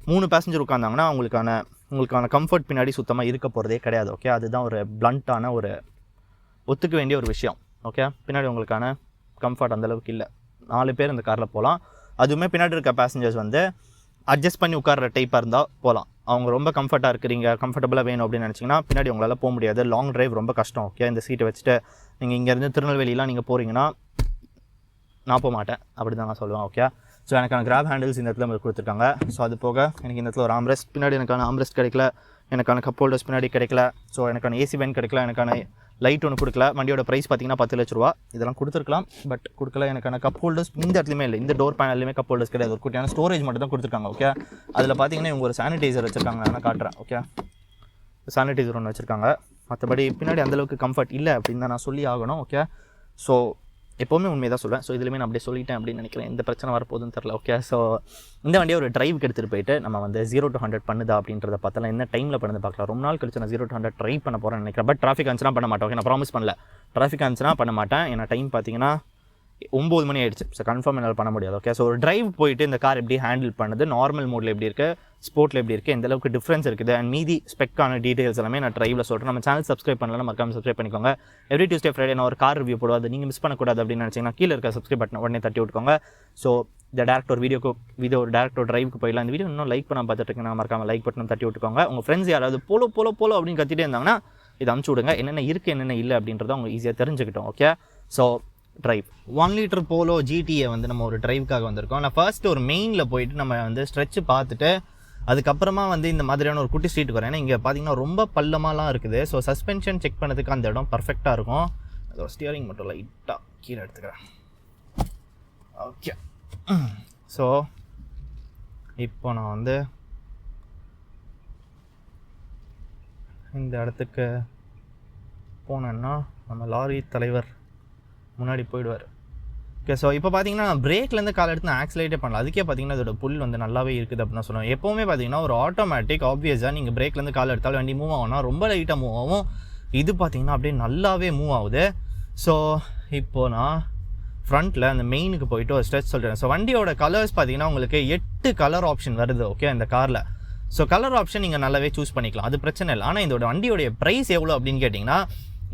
3 பேசஞ்சர் உட்காந்தாங்கன்னா உங்களுக்கான கம்ஃபர்ட் பின்னாடி சுத்தமாக இருக்க போகிறதே கிடையாது. ஓகே, அதுதான் ஒரு பிளண்ட்டான ஒரு ஒத்துக்க வேண்டிய ஒரு விஷயம். ஓகே, பின்னாடி உங்களுக்கான கம்ஃபர்ட் அந்தளவுக்கு இல்லை. 4 பேர் இந்த காரில் போகலாம். அதுவுமே பின்னாடி இருக்க பேசஞ்சர்ஸ் வந்து அட்ஜஸ்ட் பண்ணி உட்கார்ற டைப்பாக இருந்தால் போகலாம். அவங்க ரொம்ப கம்ஃபர்ட்டாக இருக்கிறீங்க, கம்ஃபர்டபுளாக வேணும் அப்படின்னு நினச்சிங்கன்னா பின்னாடி உங்களால் போக முடியாது. லாங் ட்ரைவ் ரொம்ப கஷ்டம். ஓகே, இந்த சீட்டை வச்சுட்டு நீங்கள் இங்கேருந்து திருநெல்வேலிலாம் நீங்கள் போகிறீங்கன்னா நான் போக மாட்டேன் அப்படி தான் நான் சொல்லுவேன். ஓகே, ஸோ எனக்கான கிராப் ஹேண்டில்ஸ் இந்த இடத்துல கொடுத்துருக்காங்க. ஸோ அது போக எனக்கு இந்த இடத்துல ஒரு ஆம்ரெஸ்ட், பின்னாடி எனக்கான ஆம்ரெஸ்ட் கிடைக்கல, எனக்கான கப் ஹோல்டர்ஸ் பின்னாடி கிடைக்கல, ஸோ எனக்கான ஏசி வென் கிடைக்கல, எனக்கான லைட் ஒன்று கொடுக்கல. வண்டியோட ப்ரைஸ் பார்த்தீங்கன்னா 10 லட்ச ரூபா. இதெல்லாம் கொடுத்துருக்கலாம், பட் கொடுக்கல. எனக்கான கப் ஹோல்டர்ஸ் இந்த இடத்துலையுமே இல்லை, இந்த டோர் பேனல்லையுமே கப் ஹோல்டர்ஸ் கிடையாது. ஒரு குட்டியான ஸ்டோரேஜ் மட்டும் தான் கொடுத்துருக்காங்க. ஓகே, அதில் பார்த்தீங்கன்னா இவங்க ஒரு சானிடைசர் வச்சுருக்காங்க, நான் காட்டுறேன். ஓகே, சானிடைசர் ஒன்று வச்சுருக்காங்க. மற்றபடி பின்னாடி அந்தளவுக்கு கம்ஃபர்ட் இல்லை அப்படின்னு தான் நான் சொல்லி ஆகணும். ஓகே, ஸோ எப்போவுமே உண்மையை தான் சொல்லுவேன். ஸோ இதுலேயுமே நான் அப்படியே சொல்லிட்டேன் அப்படின்னு நினைக்கிறேன். எந்த பிரச்சனை வரப்போகுதுன்னு தெரில. ஓகே, ஸோ இந்த வண்டியை ஒரு டிரைவுக்கு எடுத்துகிட்டு போயிட்டு நம்ம வந்து 0 to 100 பண்ணுதா அப்படின்றத பார்த்தலாம். என்ன டைமில் பண்ணுது பார்க்கலாம். ரொம்ப நாள் கழிச்சு நான் 0 to 100 ட்ரை பண்ண போகிறேன்னு நினைக்கிறேன். பட் டிராஃபிக் ஆச்சுன்னா பண்ண மாட்டேன். ஓகே, நான் ப்ராமிஸ் பண்ணல, டிராஃபிக் ஆச்சுன்னா பண்ண மாட்டேன். ஏன்னா டைம் பார்த்தீங்கன்னா 9 மணி ஆயிடுச்சு. ஸோ கன்ஃபார்ம் என்னால் பண்ண முடியாது. ஓகே, ஸோ ஒரு டிரைவ் போயிட்டு இந்த கார் எப்படி ஹேண்டில் பண்ணுது, நார்மல் மோடில் எப்படி இருக்குது, ஸ்போர்ட்டில் எப்படி இருக்குது, எந்த அளவுக்கு டிஃப்ரென்ஸ் இருக்குது, அண்ட் மீதி ஸ்பெக்கான டீட்டெயில்ஸ் எல்லாமே நான் டிரைவில் சொல்கிறேன். நம்ம சேனல் சப்ஸ்கிரைப் பண்ணலாம், மறக்காம சப்ஸ்கிரைப் பண்ணிக்கோங்க. எவ்ரி டியூஸ்டே ஃப்ரைடே நான் ஒரு கார் ரிவ்யூ போடுவது நீங்கள் மிஸ் பண்ணக்கூடாது அப்படின்னு நினச்சிங்கன்னா கீழே இருக்க சப்ஸ்கிரைப் பட்டன் உடனே தட்டி விட்டுக்கோங்க. ஸோ இந்த டேரக்ட் ஒரு வீடியோ டேரக்ட் ஒரு டிரைவுக்கு போயிடலாம். இந்த வீடியோ இன்னும் லைக் பண்ண பார்த்துட்டு இருக்கேன், மறக்காம லைக் பட்டன் தட்டி விட்டுக்கோங்க. உங்கள் ஃப்ரெண்ட்ஸ் யாராவது போலோ அப்படின்னு கத்திட்டே இருந்தாங்கன்னா இதை அனுப்பிச்சி விடுங்க. என்னென்ன இருக்குது என்னென்ன இல்லை அப்படின்றத அவங்க ஈஸியாக தெரிஞ்சுக்கிட்டோம். Okay, so drive 1 litre Polo ஜிடியை வந்து நம்ம ஒரு ட்ரைவுக்காக வந்திருக்கோம். நான் ஃபர்ஸ்ட்டு ஒரு மெயினில் போயிட்டு நம்ம வந்து ஸ்ட்ரெச்சு பார்த்துட்டு அதுக்கப்புறமா வந்து இந்த மாதிரியான ஒரு குட்டி ஸ்ட்ரீட்டுக்கு வரேன். ஏன்னா இங்கே பார்த்தீங்கன்னா ரொம்ப பள்ளமாலாம் இருக்குது. ஸோ சஸ்பென்ஷன் செக் பண்ணதுக்கு அந்த இடம் பர்ஃபெக்டாக இருக்கும். அதோட ஸ்டியரிங் மட்டும் லைட்டாக கீழே எடுத்துக்கிறேன். ஓகே, ஸோ இப்போ நான் வந்து இந்த இடத்துக்கு போனேன்னா நம்ம லாரி தலைவர் முன்னாடி போயிடுவார். ஓகே, ஸோ இப்போ பார்த்தீங்கன்னா நான் பிரேக்லேருந்து கால் எடுத்து நான் ஆக்சிலேட்டே பண்ணல. அதுக்கே பார்த்தீங்கன்னா அதோட புல் வந்து நல்லாவே இருக்குது அப்படின்னு சொல்லுவேன். எப்போவுமே பார்த்தீங்கன்னா ஒரு ஆட்டோமேட்டிக் ஆப்வியஸாக நீங்கள் பிரேக்லேருந்து கால் எடுத்தாலும் வண்டி மூவ் ஆகும்னா ரொம்ப லைட்டாக மூவ் ஆகும். இது பார்த்தீங்கன்னா அப்படியே நல்லாவே மூவ் ஆகுது. ஸோ இப்போது நான் ஃப்ரண்ட்டில் அந்த மெயினுக்கு போயிட்டு ஒரு ஸ்ட்ரெச் சொல்கிறேன். ஸோ வண்டியோட கலர்ஸ் பார்த்தீங்கன்னா உங்களுக்கு 8 கலர் ஆப்ஷன் வருது. ஓகே, இந்த காரில். ஸோ கலர் ஆப்ஷன் நீங்கள் நல்லாவே சூஸ் பண்ணிக்கலாம், அது பிரச்சனை இல்லை. ஆனால் இதோட வண்டியோடைய ப்ரைஸ் எவ்வளோ அப்படின்னு கேட்டிங்கன்னா,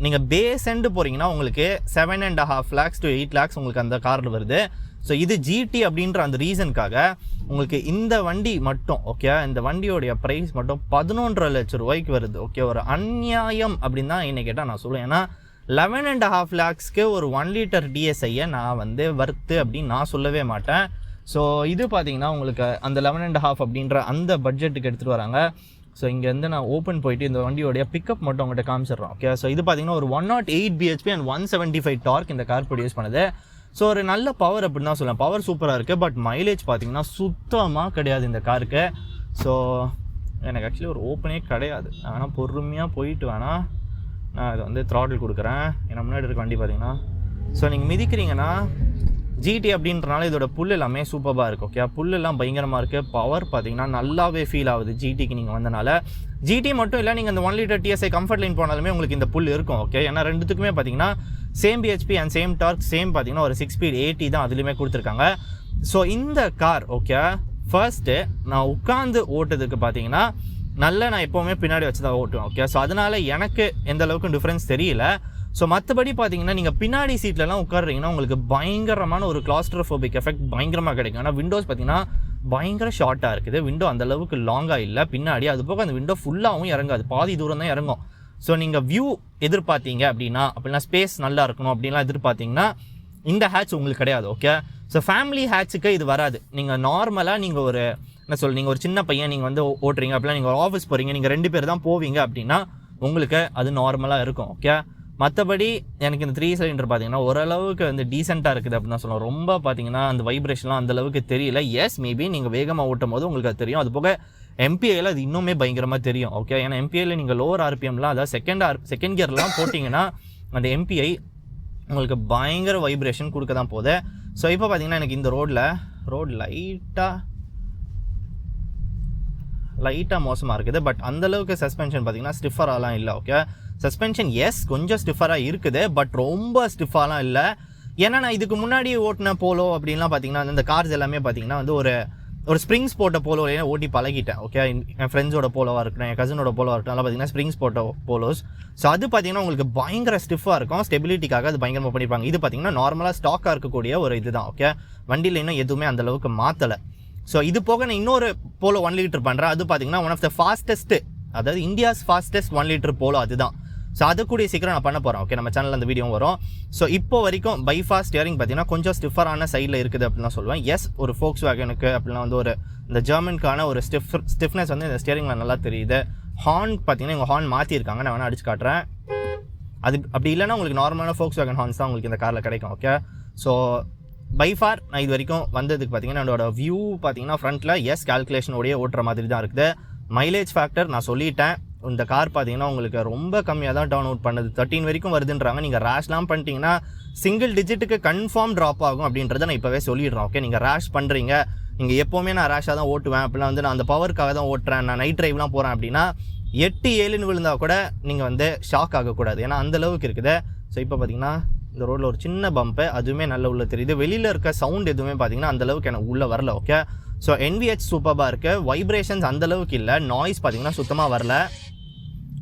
நீங்கள் பேஸ் எண்டு போகிறீங்கன்னா உங்களுக்கு 7.5 lakhs to 8 lakhs உங்களுக்கு அந்த காரில் வருது. ஸோ இது ஜிடி அப்படின்ற அந்த ரீசனுக்காக உங்களுக்கு இந்த வண்டி மட்டும், ஓகே, இந்த வண்டியோடைய ப்ரைஸ் மட்டும் 11.5 லட்சம் ரூபாய்க்கு வருது. ஓகே, ஒரு அநியாயம் அப்படின்னு தான் என்ன கேட்டால் நான் சொல்லுவேன். ஏன்னா 11.5 lakhsக்கு ஒரு 1 லிட்டர் டிஎஸ்ஐயை நான் வந்து வர்த்து அப்படின்னு நான் சொல்லவே மாட்டேன். ஸோ இது பார்த்தீங்கன்னா உங்களுக்கு அந்த 11.5 அப்படின்ற அந்த பட்ஜெட்டுக்கு எடுத்துகிட்டு வராங்க. ஸோ இங்கேருந்து நான் ஓப்பன் போயிட்டு இந்த வண்டியோடைய பிக்கப் மட்டும் உங்கள்கிட்ட காமிச்சிடுறோம். ஓகே, ஸோ இது பார்த்தீங்கன்னா ஒரு 108 bhp அண்ட் 175 டார்க் இந்த கார் ப்ரொடியூஸ் பண்ணுது. ஸோ ஒரு நல்ல பவர் அப்படின்னு தான் சொல்லலாம். பவர் சூப்பராக இருக்குது, பட் மைலேஜ் பார்த்தீங்கன்னா சுத்தமாக கிடையாது இந்த காருக்கு. ஸோ எனக்கு ஆக்சுவலி ஒரு ஓப்பனே கிடையாது. ஆனால் பொறுமையாக போயிட்டு வேணால் நான் இதை வந்து த்ராட்டில் கொடுக்குறேன். ஏன்னா முன்னாடி இருக்க வண்டி பார்த்தீங்கன்னா, ஸோ நீங்கள் மிதிக்கிறீங்கன்னா ஜிடி அப்படின்றனால இதோட புல் எல்லாமே சூப்பராக இருக்குது. ஓகே, புல்லெல்லாம் பயங்கரமாக இருக்குது. பவர் பார்த்தீங்கன்னா நல்லாவே ஃபீல் ஆகுது ஜிடிக்கு நீங்கள் வந்தனால. ஜிடி மட்டும் இல்லை, நீங்கள் அந்த 1 லிட்டர் டிஎஸ்ஐ கம்ஃபர்ட் லைன் போனாலுமே உங்களுக்கு இந்த புல் இருக்கும். ஓகே, ஏன்னா ரெண்டுத்துக்குமே பார்த்தீங்கன்னா same BHP and same torque, same பார்த்தீங்கன்னா ஒரு 6 speed 80 தான் அதுலேயுமே கொடுத்துருக்காங்க. ஸோ இந்த கார் ஓகே, ஃபர்ஸ்ட்டு நான் உட்காந்து ஓட்டுறதுக்கு பார்த்தீங்கன்னா நான் எப்போவுமே பின்னாடி வச்சு தான் ஓட்டுவேன். ஓகே, ஸோ அதனால் எனக்கு எந்த அளவுக்கு டிஃப்ரென்ஸ் தெரியல. ஸோ மற்றபடி பார்த்தீங்கன்னா நீங்கள் பின்னாடி சீட்லலாம் உட்காடுறீங்கன்னா உங்களுக்கு பயங்கரமான ஒரு கிளாஸ்ட்ரோஃபோபிக் எஃபெக்ட் பயங்கரமாக கிடைக்கும். ஆனால் விண்டோஸ் பார்த்தீங்கன்னா பயங்கர ஷார்ட்டாக இருக்குது. விண்டோ அந்தளவுக்கு லாங்காக இல்லை பின்னாடி. அது போக அந்த விண்டோ ஃபுல்லாகவும் இறங்காது, பாதி தூரம் தான் இறங்கும். ஸோ நீங்கள் வியூ எதிர்பார்த்தீங்க அப்படின்னா ஸ்பேஸ் நல்லா இருக்கணும் அப்படின்லாம் எதிர்பார்த்தீங்கன்னா இந்த ஹேட்ச் உங்களுக்கு கிடையாது. ஓகே, ஸோ ஃபேமிலி ஹேட்சுக்கு இது வராது. நீங்கள் நார்மலாக நீங்கள் ஒரு நீங்கள் ஒரு சின்ன பையன் நீங்கள் வந்து ஓட்டுறீங்க அப்படின்னா, நீங்கள் ஒரு ஆஃபீஸ் போகிறீங்க, நீங்கள் 2 பேர் தான் போவீங்க அப்படின்னா உங்களுக்கு அது நார்மலாக இருக்கும். ஓகே, மற்றபடி எனக்கு இந்த 3 சிலிண்டர் பார்த்தீங்கன்னா ஓரளவுக்கு வந்து டீசெண்டாக இருக்குது அப்படின்னு தான் சொல்லணும். ரொம்ப பார்த்தீங்கன்னா அந்த வைப்ரேஷன்லாம் அந்தளவுக்கு தெரியல. எஸ், மேபி நீங்கள் வேகமாக ஓட்டும் போது உங்களுக்கு அது தெரியும். அது போக எம்பிஐயில் அது இன்னுமே பயங்கரமாக தெரியும். ஓகே, ஏன்னா எம்பிஐயில் நீங்கள் லோவர் ஆர்பிஎம்லாம், அதாவது செகண்ட் கியர்லாம் போட்டிங்கன்னா அந்த எம்பிஐ உங்களுக்கு பயங்கர வைப்ரேஷன் கொடுக்க தான் போகுது. ஸோ இப்போ பார்த்தீங்கன்னா எனக்கு இந்த ரோடு லைட்டாக மோசமாக இருக்குது. பட் அந்தளவுக்கு சஸ்பென்ஷன் பார்த்தீங்கன்னா ஸ்டிஃபராலாம் இல்லை. ஓகே, சஸ்பென்ஷன் எஸ் கொஞ்சம் ஸ்டிஃபராக இருக்குது, பட் ரொம்ப ஸ்டிஃபாலாம் இல்லை. ஏன்னா நான் இதுக்கு முன்னாடி ஓட்டின போலோ அப்படின்லாம் பார்த்தீங்கன்னா அந்த கார்ஸ் எல்லாமே பார்த்தீங்கன்னா வந்து ஒரு ஸ்ப்ரிங்ஸ் போட்ட போலோலையே ஓட்டி பழகிட்டேன். ஓகே, என் ஃப்ரெண்ட்ஸோட போலோவாக இருக்கட்டும், என் கசினோட போலோவாக இருக்கட்டும், அதெல்லாம் பார்த்தீங்கன்னா ஸ்ப்ரிங்ஸ் போட்ட போலோஸ். ஸோ அது பார்த்தீங்கன்னா உங்களுக்கு பயங்கர ஸ்டிஃபாக இருக்கும். ஸ்டெபிலிட்டிக்காக அது பயங்கரமாக பண்ணியிருப்பாங்க. இது பார்த்தீங்கன்னா நார்மலாக ஸ்டாக்காக இருக்கக்கூடிய ஒரு இதுதான். ஓகே, வண்டியில் இன்னும் எதுவுமே அந்தளவுக்கு மாற்றலை. ஸோ இது போக நான் இன்னொரு போலோ 1 லிட்டர் பண்ணுறேன். அது பார்த்தீங்கன்னா ஒன் ஆஃப் த ஃபாஸ்டஸ்ட்டு, அதாவது இந்தியாஸ் ஃபாஸ்டஸ்ட் 1 லிட்டர் போலோ அதுதான். ஸோ அது கூடிய சீக்கிரம் நான் பண்ண போகிறேன். ஓகே, நம்ம சேனலில் அந்த வீடியோ வரும். ஸோ இப்போ வரைக்கும் பைஃபா ஸ்டியரிங் பார்த்தீங்கன்னா கொஞ்சம் ஸ்டிஃபரான சைடில் இருக்குது அப்படின்னு தான் சொல்லுவேன். எஸ், ஒரு Volkswagenக்கு அப்படின்னா வந்து ஒரு இந்த ஜெர்மனுக்கான ஒரு ஸ்டிஃப்னஸ் வந்து இந்த ஸ்டியரிங்கில் நல்லா தெரியுது. ஹார்ன் பார்த்தீங்கன்னா இவங்க ஹார்ன் மாற்றிருக்காங்க, நான் வேணால் அடிச்சு காட்டுறேன். அது அப்படி இல்லைன்னா உங்களுக்கு நார்மலான Volkswagen ஹார்ன்ஸ் தான் உங்களுக்கு இந்த காரில் கிடைக்கும். ஓகே, ஸோ பைஃபார் நான் இது வரைக்கும் வந்ததுக்கு பார்த்தீங்கன்னா என்னோட வியூ பார்த்தீங்கன்னா ஃப்ரண்ட்டில் எஸ் கால்குலேஷனோடையே ஓட்டுற மாதிரி தான் இருக்குது. மைலேஜ் ஃபேக்டர் நான் சொல்லிட்டேன், இந்த கார் பார்த்தீங்கன்னா உங்களுக்கு ரொம்ப கம்மியாக தான் டவுன் அவுட் பண்ணுது. 13 வரைக்கும் வருதுன்றாங்க. நீங்கள் ரேஷ்லாம் பண்ணிட்டீங்கன்னா சிங்கிள் டிஜிட்டுக்கு கன்ஃபார்ம் ட்ராப் ஆகும் அப்படின்றத நான் இப்போவே சொல்லிடுறேன். ஓகே, நீங்கள் ரேஷ் பண்ணுறீங்க, நீங்கள் எப்போவுமே நான் ரேஷாக தான் ஓட்டுவேன், அப்படிலாம் வந்து நான் அந்த பவருக்காக தான் ஓட்டுறேன், நான் நைட் ட்ரைவ்லாம் போகிறேன் அப்படின்னா 8-7ன்னு விழுந்தால் கூட நீங்கள் வந்து ஷாக் ஆகக்கூடாது, ஏன்னா அந்தளவுக்கு இருக்குது. ஸோ இப்போ பார்த்தீங்கன்னா இந்த ரோட்டில் ஒரு சின்ன பம்பு, அதுவுமே நல்ல உள்ள தெரியுது. வெளியில் இருக்க சவுண்ட் எதுவுமே பார்த்தீங்கன்னா அந்தளவுக்கு எனக்கு உள்ளே வரல. ஓகே, ஸோ NVH சூப்பராக இருக்குது. வைப்ரேஷன்ஸ் அந்தளவுக்கு இல்லை. நாய்ஸ் பார்த்தீங்கன்னா சுத்தமாக வரல.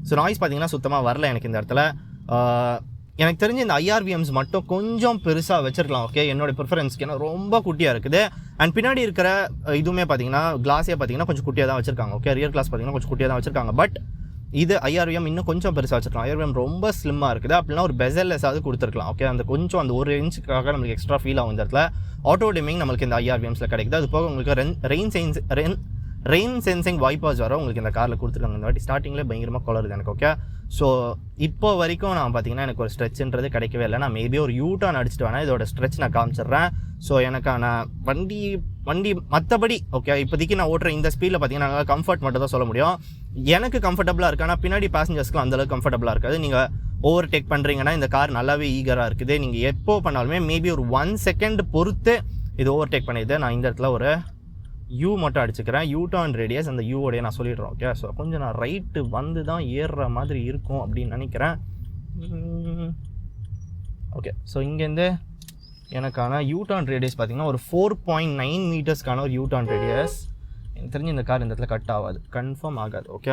ஸோ நாய்ஸ் பார்த்தீங்கன்னா சுத்தமாக வரல எனக்கு இந்த இடத்துல. எனக்கு தெரிஞ்ச இந்த IRVMs மட்டும் கொஞ்சம் பெருசாக வச்சுருக்கலாம். ஓகே, என்னோடய ப்ரிஃபரன்ஸ்க்கு ஏன்னா ரொம்ப குட்டியாக இருக்குது. அண்ட் பின்னாடி இருக்கிற இதுவுமே பார்த்தீங்கன்னா கிளாஸே பார்த்தீங்கன்னா கொஞ்சம் குட்டியாக தான் வச்சுருக்காங்க. ஓகே, ரியர் கிளாஸ் பார்த்தீங்கன்னா கொஞ்சம் குட்டியாக தான் வச்சுருக்காங்க. பட் இது IRVM இன்னும் கொஞ்சம் பெருசாக வச்சுருக்கலாம். IRVM ரொம்ப ஸ்லிம்மாக இருக்குது. அப்படின்னா ஒரு பெசல்லெஸ்ஸாவது கொடுத்துருக்கலாம். ஓகே, அந்த கொஞ்சம் அந்த ஒரு இன்ச்சுக்காக நம்மளுக்கு எக்ஸ்ட்ரா ஃபீல் ஆகும் இந்த இடத்துல. ஆட்டோ டிமிங் நம்மளுக்கு இந்த IRVMஸில் கிடைக்குது. அது போக உங்களுக்கு ரெயின் சென்சிங் வைப்பர்ஸ் வர உங்களுக்கு இந்த காரில் கொடுத்துருக்காங்க. இந்த வாட்டி ஸ்டார்டிங்லேயே பயங்கரமாக கொலருது எனக்கு. ஓகே, ஸோ இப்போ வரைக்கும் நான் பார்த்தீங்கன்னா எனக்கு ஒரு ஸ்ட்ரெச்சுன்றது கிடைக்கவே இல்லை. நான் மேபி ஒரு யூட்டர்ன் அடிச்சுட்டு வேணால் இதோட ஸ்ட்ரெச் நான் காமிச்சிடுறேன். ஸோ எனக்கான வண்டி மற்றபடி ஓகே இப்போதைக்கு நான் ஓட்டுற இந்த ஸ்பீடில் பார்த்தீங்கன்னா நல்லா கம்ஃபர்ட் மட்டும் தான் சொல்ல முடியும். எனக்கு கம்ஃபர்டபுளாக இருக்குது, ஆனால் பின்னாடி பேசஞ்சர்ஸ்க்குலாம் அந்தளவுக்கு கம்ஃபர்டபுளாக இருக்காது. நீங்கள் ஓவர் டேக் பண்ணுறீங்கன்னா இந்த கார் நல்லாவே ஈகராக இருக்குது. நீங்கள் எப்போ பண்ணாலுமே மேபி ஒரு 1 செகண்ட் பொறுத்து இது ஓவர் டேக் பண்ணிடுது. நான் இந்த இடத்துல ஒரு யூ மட்டும் அடிச்சுக்கிறேன், யூ டர்ன் ரேடியஸ் அந்த யூவோடைய நான் சொல்லிடுறேன். ஓகே, ஸோ கொஞ்சம் நான் ரைட்டு வந்து தான் ஏறுற மாதிரி இருக்கும் அப்படின்னு நினைக்கிறேன். ஓகே, ஸோ இங்கேருந்து எனக்கான யூ டர்ன் ரேடியஸ் பார்த்தீங்கன்னா ஒரு 4.9 மீட்டர்ஸ்க்கான ஒரு யூ டர்ன் ரேடியஸ். எனக்கு தெரிஞ்சு இந்த கார் இந்த இடத்துல கட் ஆகாது, கன்ஃபார்ம் ஆகாது. ஓகே,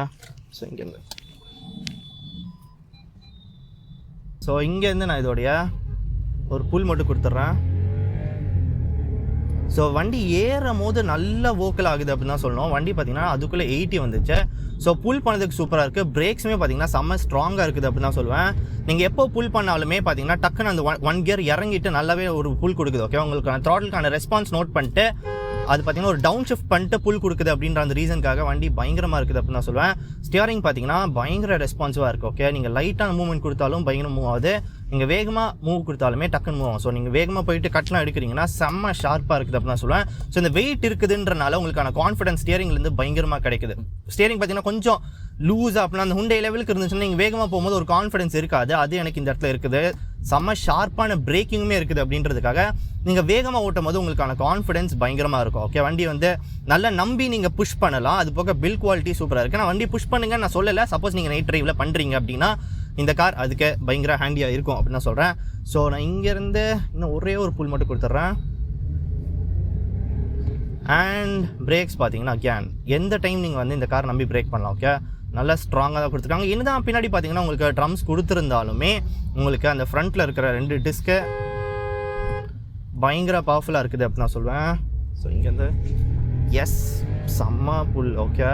ஸோ இங்கேருந்து நான் இதோடைய ஒரு புல் மட்டும் கொடுத்துட்றேன். ஸோ வண்டி ஏறும் போது நல்ல வோக்கல் ஆகுது அப்படின்னு தான் சொல்லணும். வண்டி பார்த்தீங்கன்னா அதுக்குள்ளே 80 வந்துச்சு. ஸோ புல் பண்ணதுக்கு சூப்பராக இருக்குது. பிரேக்ஸுமே பார்த்தீங்கன்னா செம்ம ஸ்ட்ராங்காக இருக்குது அப்படின்னு தான் சொல்லுவேன். நீங்கள் எப்போ புல் பண்ணாலுமே பார்த்தீங்கன்னா டக்குன்னு அந்த ஒன் கியர் இறங்கிட்டு நல்லாவே ஒரு புல் கொடுக்குது. ஓகே, உங்களுக்கு த்ராட்டிலுக்கான ரெஸ்பான்ஸ் நோட் பண்ணிட்டு அது பார்த்தீங்கன்னா ஒரு டவுன் ஷிஃப்ட் பண்ணிட்டு புல் கொடுக்குது அப்படின்ற அந்த ரீசனுக்காக வண்டி பயங்கரமாக இருக்குது அப்படின்னு நான் சொல்லுவேன். ஸ்டியரிங் பார்த்தீங்கன்னா பயங்கர ரெஸ்பான்சிவாக இருக்குது. ஓகே, நீங்கள் லைட்டான மூவ்மெண்ட் கொடுத்தாலும் பயங்கர மூவ் ஆகுது, நீங்கள் வேகமாக மூவ் கொடுத்தாலுமே டக்குன்னு மூவ் ஆகும். ஸோ நீங்கள் வேகமாக போயிட்டு கட்லாம் எடுக்கிறீங்கன்னா செம்ம ஷார்ப்பாக இருக்குது அப்படின்னு நான் சொல்லுவேன். ஸோ இந்த வெயிட் இருக்குதுன்றனால உங்களுக்கான கான்ஃபிடன்ஸ் ஸ்டியரிங்லேருந்து பயங்கரமாக கிடைக்குது. ஸ்டியரிங் பார்த்தீங்கன்னா கொஞ்சம் லூஸாக அப்படின்னா அந்த ஹுண்டை லெவலுக்கு இருந்துச்சுன்னா நீங்கள் வேகமாக போகும்போது ஒரு கான்ஃபிடன்ஸ் இருக்காது. அது எனக்கு இந்த இடத்துல இருக்குது. செம்ம ஷார்ப்பான பிரேக்கிங்குமே இருக்குது அப்படின்றதுக்காக நீங்கள் வேகமாக ஓட்டும் போது உங்களுக்கான கான்ஃபிடன்ஸ் பயங்கரமாக இருக்கும். ஓகே, வண்டி வந்து நல்லா நம்பி நீங்கள் புஷ் பண்ணலாம். அது போக பில் குவாலிட்டி சூப்பராக இருக்குது. நான் வண்டி புஷ் பண்ணுங்கன்னு நான் சொல்லலை. சப்போஸ் நீங்கள் நைட் ட்ரைவில் பண்ணுறீங்க அப்படின்னா இந்த கார் அதுக்கு பயங்கர ஹேண்டியாக இருக்கும் அப்படின்னு நான் சொல்கிறேன். ஸோ நான் இங்கேருந்து இன்னும் ஒரே ஒரு புல் மட்டும் கொடுத்துட்றேன். அண்ட் பிரேக்ஸ் பார்த்தீங்கன்னா கேன் எந்த டைம் நீங்கள் வந்து இந்த கார் நம்பி பிரேக் பண்ணலாம். ஓகே, நல்லா ஸ்ட்ராங்காக தான் கொடுத்துருக்காங்க. என்னதான் பின்னாடி பார்த்தீங்கன்னா உங்களுக்கு ட்ரம்ஸ் கொடுத்துருந்தாலுமே உங்களுக்கு அந்த ஃப்ரண்ட்டில் இருக்கிற 2 டிஸ்க்கு பயங்கர பவர்ஃபுல்லாக இருக்குது அப்படின்னு நான் சொல்லுவேன். ஸோ இங்கேருந்து எஸ் செம்ம புல். ஓகே,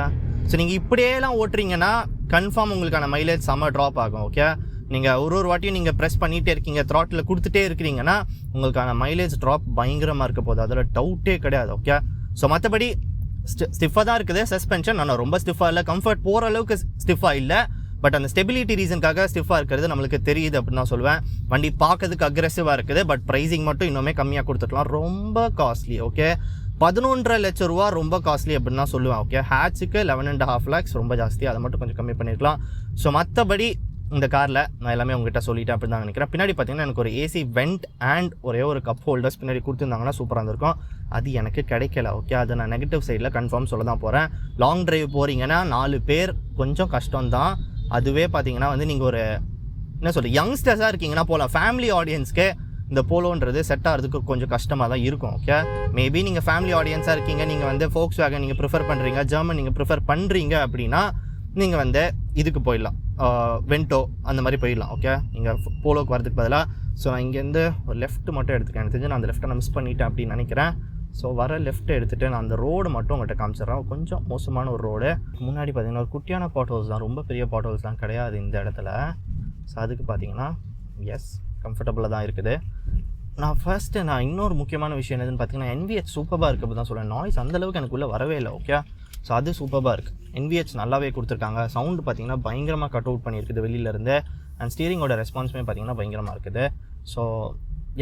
ஸோ நீங்கள் இப்படியேலாம் ஓட்டுறீங்கன்னா கன்ஃபார்ம் உங்களுக்கான மைலேஜ் செம்ம ட்ராப் ஆகும். ஓகே, நீங்கள் ஒரு வாட்டியும் நீங்கள் ப்ரெஸ் பண்ணிகிட்டே இருக்கீங்க, த்ராட்டில் கொடுத்துட்டே இருக்கிறீங்கன்னா உங்களுக்கான மைலேஜ் ட்ராப் பயங்கரமாக இருக்க போகுது, அதில் டவுட்டே கிடையாது. ஓகே, ஸோ மற்றபடி ஸ்டிஃபாக தான் இருக்குது சஸ்பென்ஷன். ஆனால் ரொம்ப ஸ்டிஃபாக இல்லை, கம்ஃபர்ட் போகிற அளவுக்கு ஸ்டிஃபாக இல்லை. பட் அந்த ஸ்டெபிலிட்டி ரீசனுக்காக ஸ்டிஃபாக இருக்கிறது நம்மளுக்கு தெரியுது அப்படின்னு தான் சொல்லுவேன். வண்டி பார்க்கறதுக்கு அக்ரெசிவாக இருக்குது. பட் ப்ரைஸிங் மட்டும் இன்னுமே கம்மியாக கொடுத்துக்கலாம். ரொம்ப காஸ்ட்லி. ஓகே, 11.5 லட்சம் ரூபா ரொம்ப காஸ்ட்லி அப்படின்னு தான் சொல்லுவேன். ஓகே, ஹேட்சுக்கு 11.5 lakhs ரொம்ப ஜாஸ்தி, அதை மட்டும் கொஞ்சம் கம்மி பண்ணியிருக்கலாம். ஸோ மற்றபடி இந்த காரில் நான் எல்லாமே உங்ககிட்ட சொல்லிட்டேன் அப்படின்னு தான் நினைக்கிறேன். பின்னாடி பார்த்தீங்கன்னா எனக்கு ஒரு ஏசி வெண்ட் அண்ட் ஒரே ஒரு கப் ஹோல்டர்ஸ் பின்னாடி கொடுத்துருந்தாங்கன்னா சூப்பராக இருந்திருக்கும். அது எனக்கு கிடைக்கல. ஓகே, அதை நான் நெகட்டிவ் சைடில் கன்ஃபார்ம் சொல்ல தான் போகிறேன். லாங் ட்ரைவ் போகிறீங்கன்னா 4 பேர் கொஞ்சம் கஷ்டம்தான். அதுவே பார்த்தீங்கன்னா வந்து நீங்கள் ஒரு என்ன சொல்கிறது யங்ஸ்டர்ஸாக இருக்கீங்கன்னா போகலாம். ஃபேமிலி ஆடியன்ஸ்க்கு இந்த போலோன்றது செட் ஆகிறதுக்கு கொஞ்சம் கஷ்டமாக தான் இருக்கும். ஓகே, மேபி நீங்கள் ஃபேமிலி ஆடியன்ஸாக இருக்கீங்க, நீங்கள் வந்து Volkswagen நீங்கள் ப்ரிஃபர் பண்ணுறீங்க, ஜெர்மன் நீங்கள் ப்ரிஃபர் பண்ணுறீங்க அப்படின்னா நீங்கள் வந்து இதுக்கு போயிடலாம், வென்டோ அந்த மாதிரி போயிடலாம். ஓகே, நீங்கள் போலோக்கு வரதுக்கு பதிலாக. ஸோ நான் இங்கேருந்து ஒரு லெஃப்ட் மட்டும் எடுத்துக்கேன். எனக்கு தெரிஞ்சு நான் அந்த லெஃப்ட்டை நான் மிஸ் பண்ணிட்டேன் அப்படின்னு நினைக்கிறேன். ஸோ வர லெஃப்ட்டை எடுத்துகிட்டு நான் அந்த ரோடு மட்டும் உங்கள்கிட்ட காமிச்சிட்றேன். கொஞ்சம் மோசமான ஒரு ரோடு. முன்னாடி பார்த்தீங்கன்னா ஒரு குட்டியான பாட் ஹவுஸ் தான், ரொம்ப பெரிய பாட் ஹவுஸ்லாம் கிடையாது இந்த இடத்துல. ஸோ அதுக்கு பார்த்தீங்கன்னா எஸ் கம்ஃபர்டபுளாக தான் இருக்குது. நான் இன்னொரு முக்கியமான விஷயம் என்னதுன்னு பார்த்தீங்கன்னா NVH சூப்பராக இருக்குது. அப்படி தான் சொல்லுவேன். நாய்ஸ் அந்தளவுக்கு எனக்குள்ளே வரவே இல்லை. ஓகே, ஸோ அது சூப்பராக இருக்குது. NVH நல்லாவே கொடுத்துருக்காங்க. சவுண்டு பார்த்தீங்கன்னா பயங்கரமாக கட் அவுட் பண்ணியிருக்குது வெளியிலேருந்து. அண்ட் ஸ்டீரிங்கோட ரெஸ்பான்ஸுமே பார்த்தீங்கன்னா பயங்கரமாக இருக்குது. ஸோ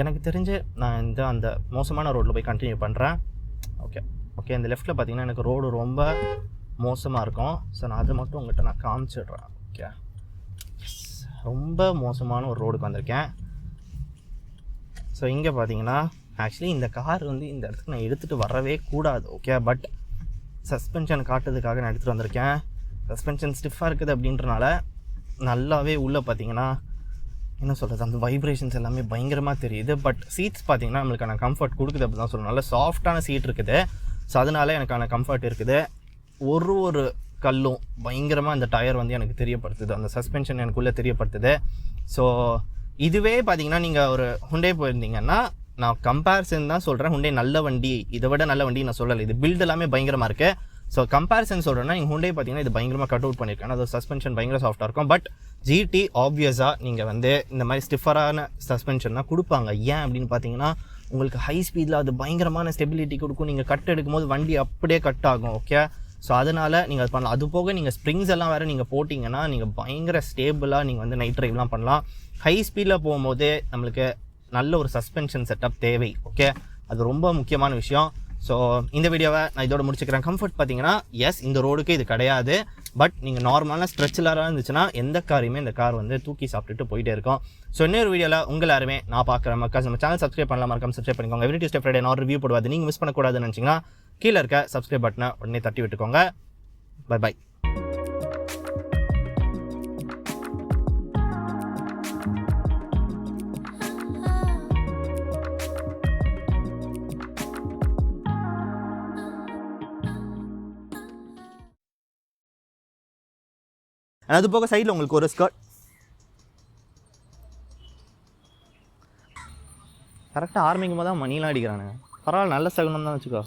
எனக்கு தெரிஞ்சு நான் அந்த மோசமான ரோட்டில் போய் கண்டினியூ பண்ணுறேன். ஓகே இந்த லெஃப்ட்டில் பார்த்தீங்கன்னா எனக்கு ரோடு ரொம்ப மோசமாக இருக்கும். ஸோ நான் அதை மட்டும் உங்கள்கிட்ட நான் காமிச்சிடுறேன். ஓகே, ரொம்ப மோசமான ஒரு ரோடுக்கு வந்திருக்கேன். ஸோ இங்கே பார்த்தீங்கன்னா ஆக்சுவலி இந்த கார் வந்து இந்த இடத்துக்கு நான் எடுத்துகிட்டு வரவே கூடாது. ஓகே, பட் சஸ்பென்ஷன் காட்டுறதுக்காக நான் எடுத்துகிட்டு வந்திருக்கேன். சஸ்பென்ஷன் ஸ்டிஃபாக இருக்குது அப்படின்றனால நல்லாவே உள்ளே பார்த்தீங்கன்னா என்ன சொல்கிறது, அந்த வைப்ரேஷன்ஸ் எல்லாமே பயங்கரமாக தெரியுது. பட் சீட்ஸ் பார்த்தீங்கன்னா நம்மளுக்கான கம்ஃபர்ட் கொடுக்குது அப்படி தான் சொல்லணும். நல்ல சாஃப்டான சீட் இருக்குது. ஸோ அதனால எனக்கான கம்ஃபர்ட் இருக்குது. ஒரு கல்லும் பயங்கரமாக அந்த டயர் வந்து எனக்கு தெரியப்படுத்துது, அந்த சஸ்பென்ஷன் எனக்குள்ளே தெரியப்படுத்துது. ஸோ இதுவே பார்த்தீங்கன்னா நீங்கள் ஒரு ஹுண்டே போயிருந்தீங்கன்னா, நான் கம்பேரிசன் தான் சொல்கிறேன். ஹுண்டே நல்ல வண்டி, இதை விட நல்ல வண்டி நான் சொல்லலை. இது பில்ட் எல்லாமே பயங்கரமாக இருக்குது. ஸோ கம்பேரிசன் சொல்கிறேன்னா நீங்கள் ஹுண்டே பார்த்தீங்கன்னா இது பயங்கரமாக கட் அவுட் பண்ணியிருக்கேன். அது சஸ்பென்ஷன் பயங்கர சாஃப்டாக இருக்கும். பட் GT ஆப்வியஸாக நீங்கள் வந்து இந்த மாதிரி ஸ்டிஃபரான சஸ்பென்ஷன் தான் கொடுப்பாங்க. ஏன் அப்படின்னு பார்த்தீங்கன்னா உங்களுக்கு ஹை ஸ்பீடில் அது பயங்கரமான ஸ்டெபிலிட்டி கொடுக்கும். நீங்கள் கட் எடுக்கும்போது வண்டி அப்படியே கட் ஆகும். ஓகே, ஸோ அதனால் நீங்கள் அது பண்ணலாம். அது போக நீங்கள் ஸ்ப்ரிங்ஸ் எல்லாம் வேறு நீங்கள் போட்டிங்கன்னா நீங்கள் பயங்கர ஸ்டேபிளாக நீங்கள் வந்து நைட் ட்ரைவ்லாம் பண்ணலாம். ஹை ஸ்பீடில் போகும்போது நம்மளுக்கு நல்ல ஒரு சஸ்பென்ஷன் செட்டப் தேவை. ஓகே, அது ரொம்ப முக்கியமான விஷயம். ஸோ இந்த வீடியோவை நான் இதோட முடிச்சுக்கிறேன். கம்ஃபர்ட் பார்த்தீங்கன்னா எஸ் இந்த ரோடுக்கு இது கிடையாது. பட் நீங்கள் நார்மலான ஸ்ட்ரெச்சிலராக இருந்துச்சுன்னா எந்த காரையுமே இந்த கார் வந்து தூக்கி சாப்பிட்டுட்டு போயிட்டே இருக்கும். ஸோ இன்னொரு வீடியோவில் உங்கள் எல்லாருமே நான் பார்க்குறேன். மக்கள் நம்ம சேனல் சப்ஸ்கிரைப் பண்ணலாம், மறக்காம சப்ஸ்கிரைப் பண்ணிக்கோங்க. எவ்ரி டியூஸ்டே ஃப்ரைடே நான் ரிவ்யூ போடுவாது நீங்கள் மிஸ் பண்ணக்கூடாதுன்னு நினச்சிங்கன்னா கீழே இருக்க சப்ஸ்கிரைப் பட்டனை உடனே தட்டி விட்டுக்கோங்க. பை. அது போக சைடில் உங்களுக்கு ஒரு ஸ்கர்ட் கரெக்டாக ஆரம்பிக்கும் போது தான் மணிலாம் அடிக்கிறானுங்க. பரவாயில்ல, நல்ல சகுனம் தான் வச்சுக்கோ.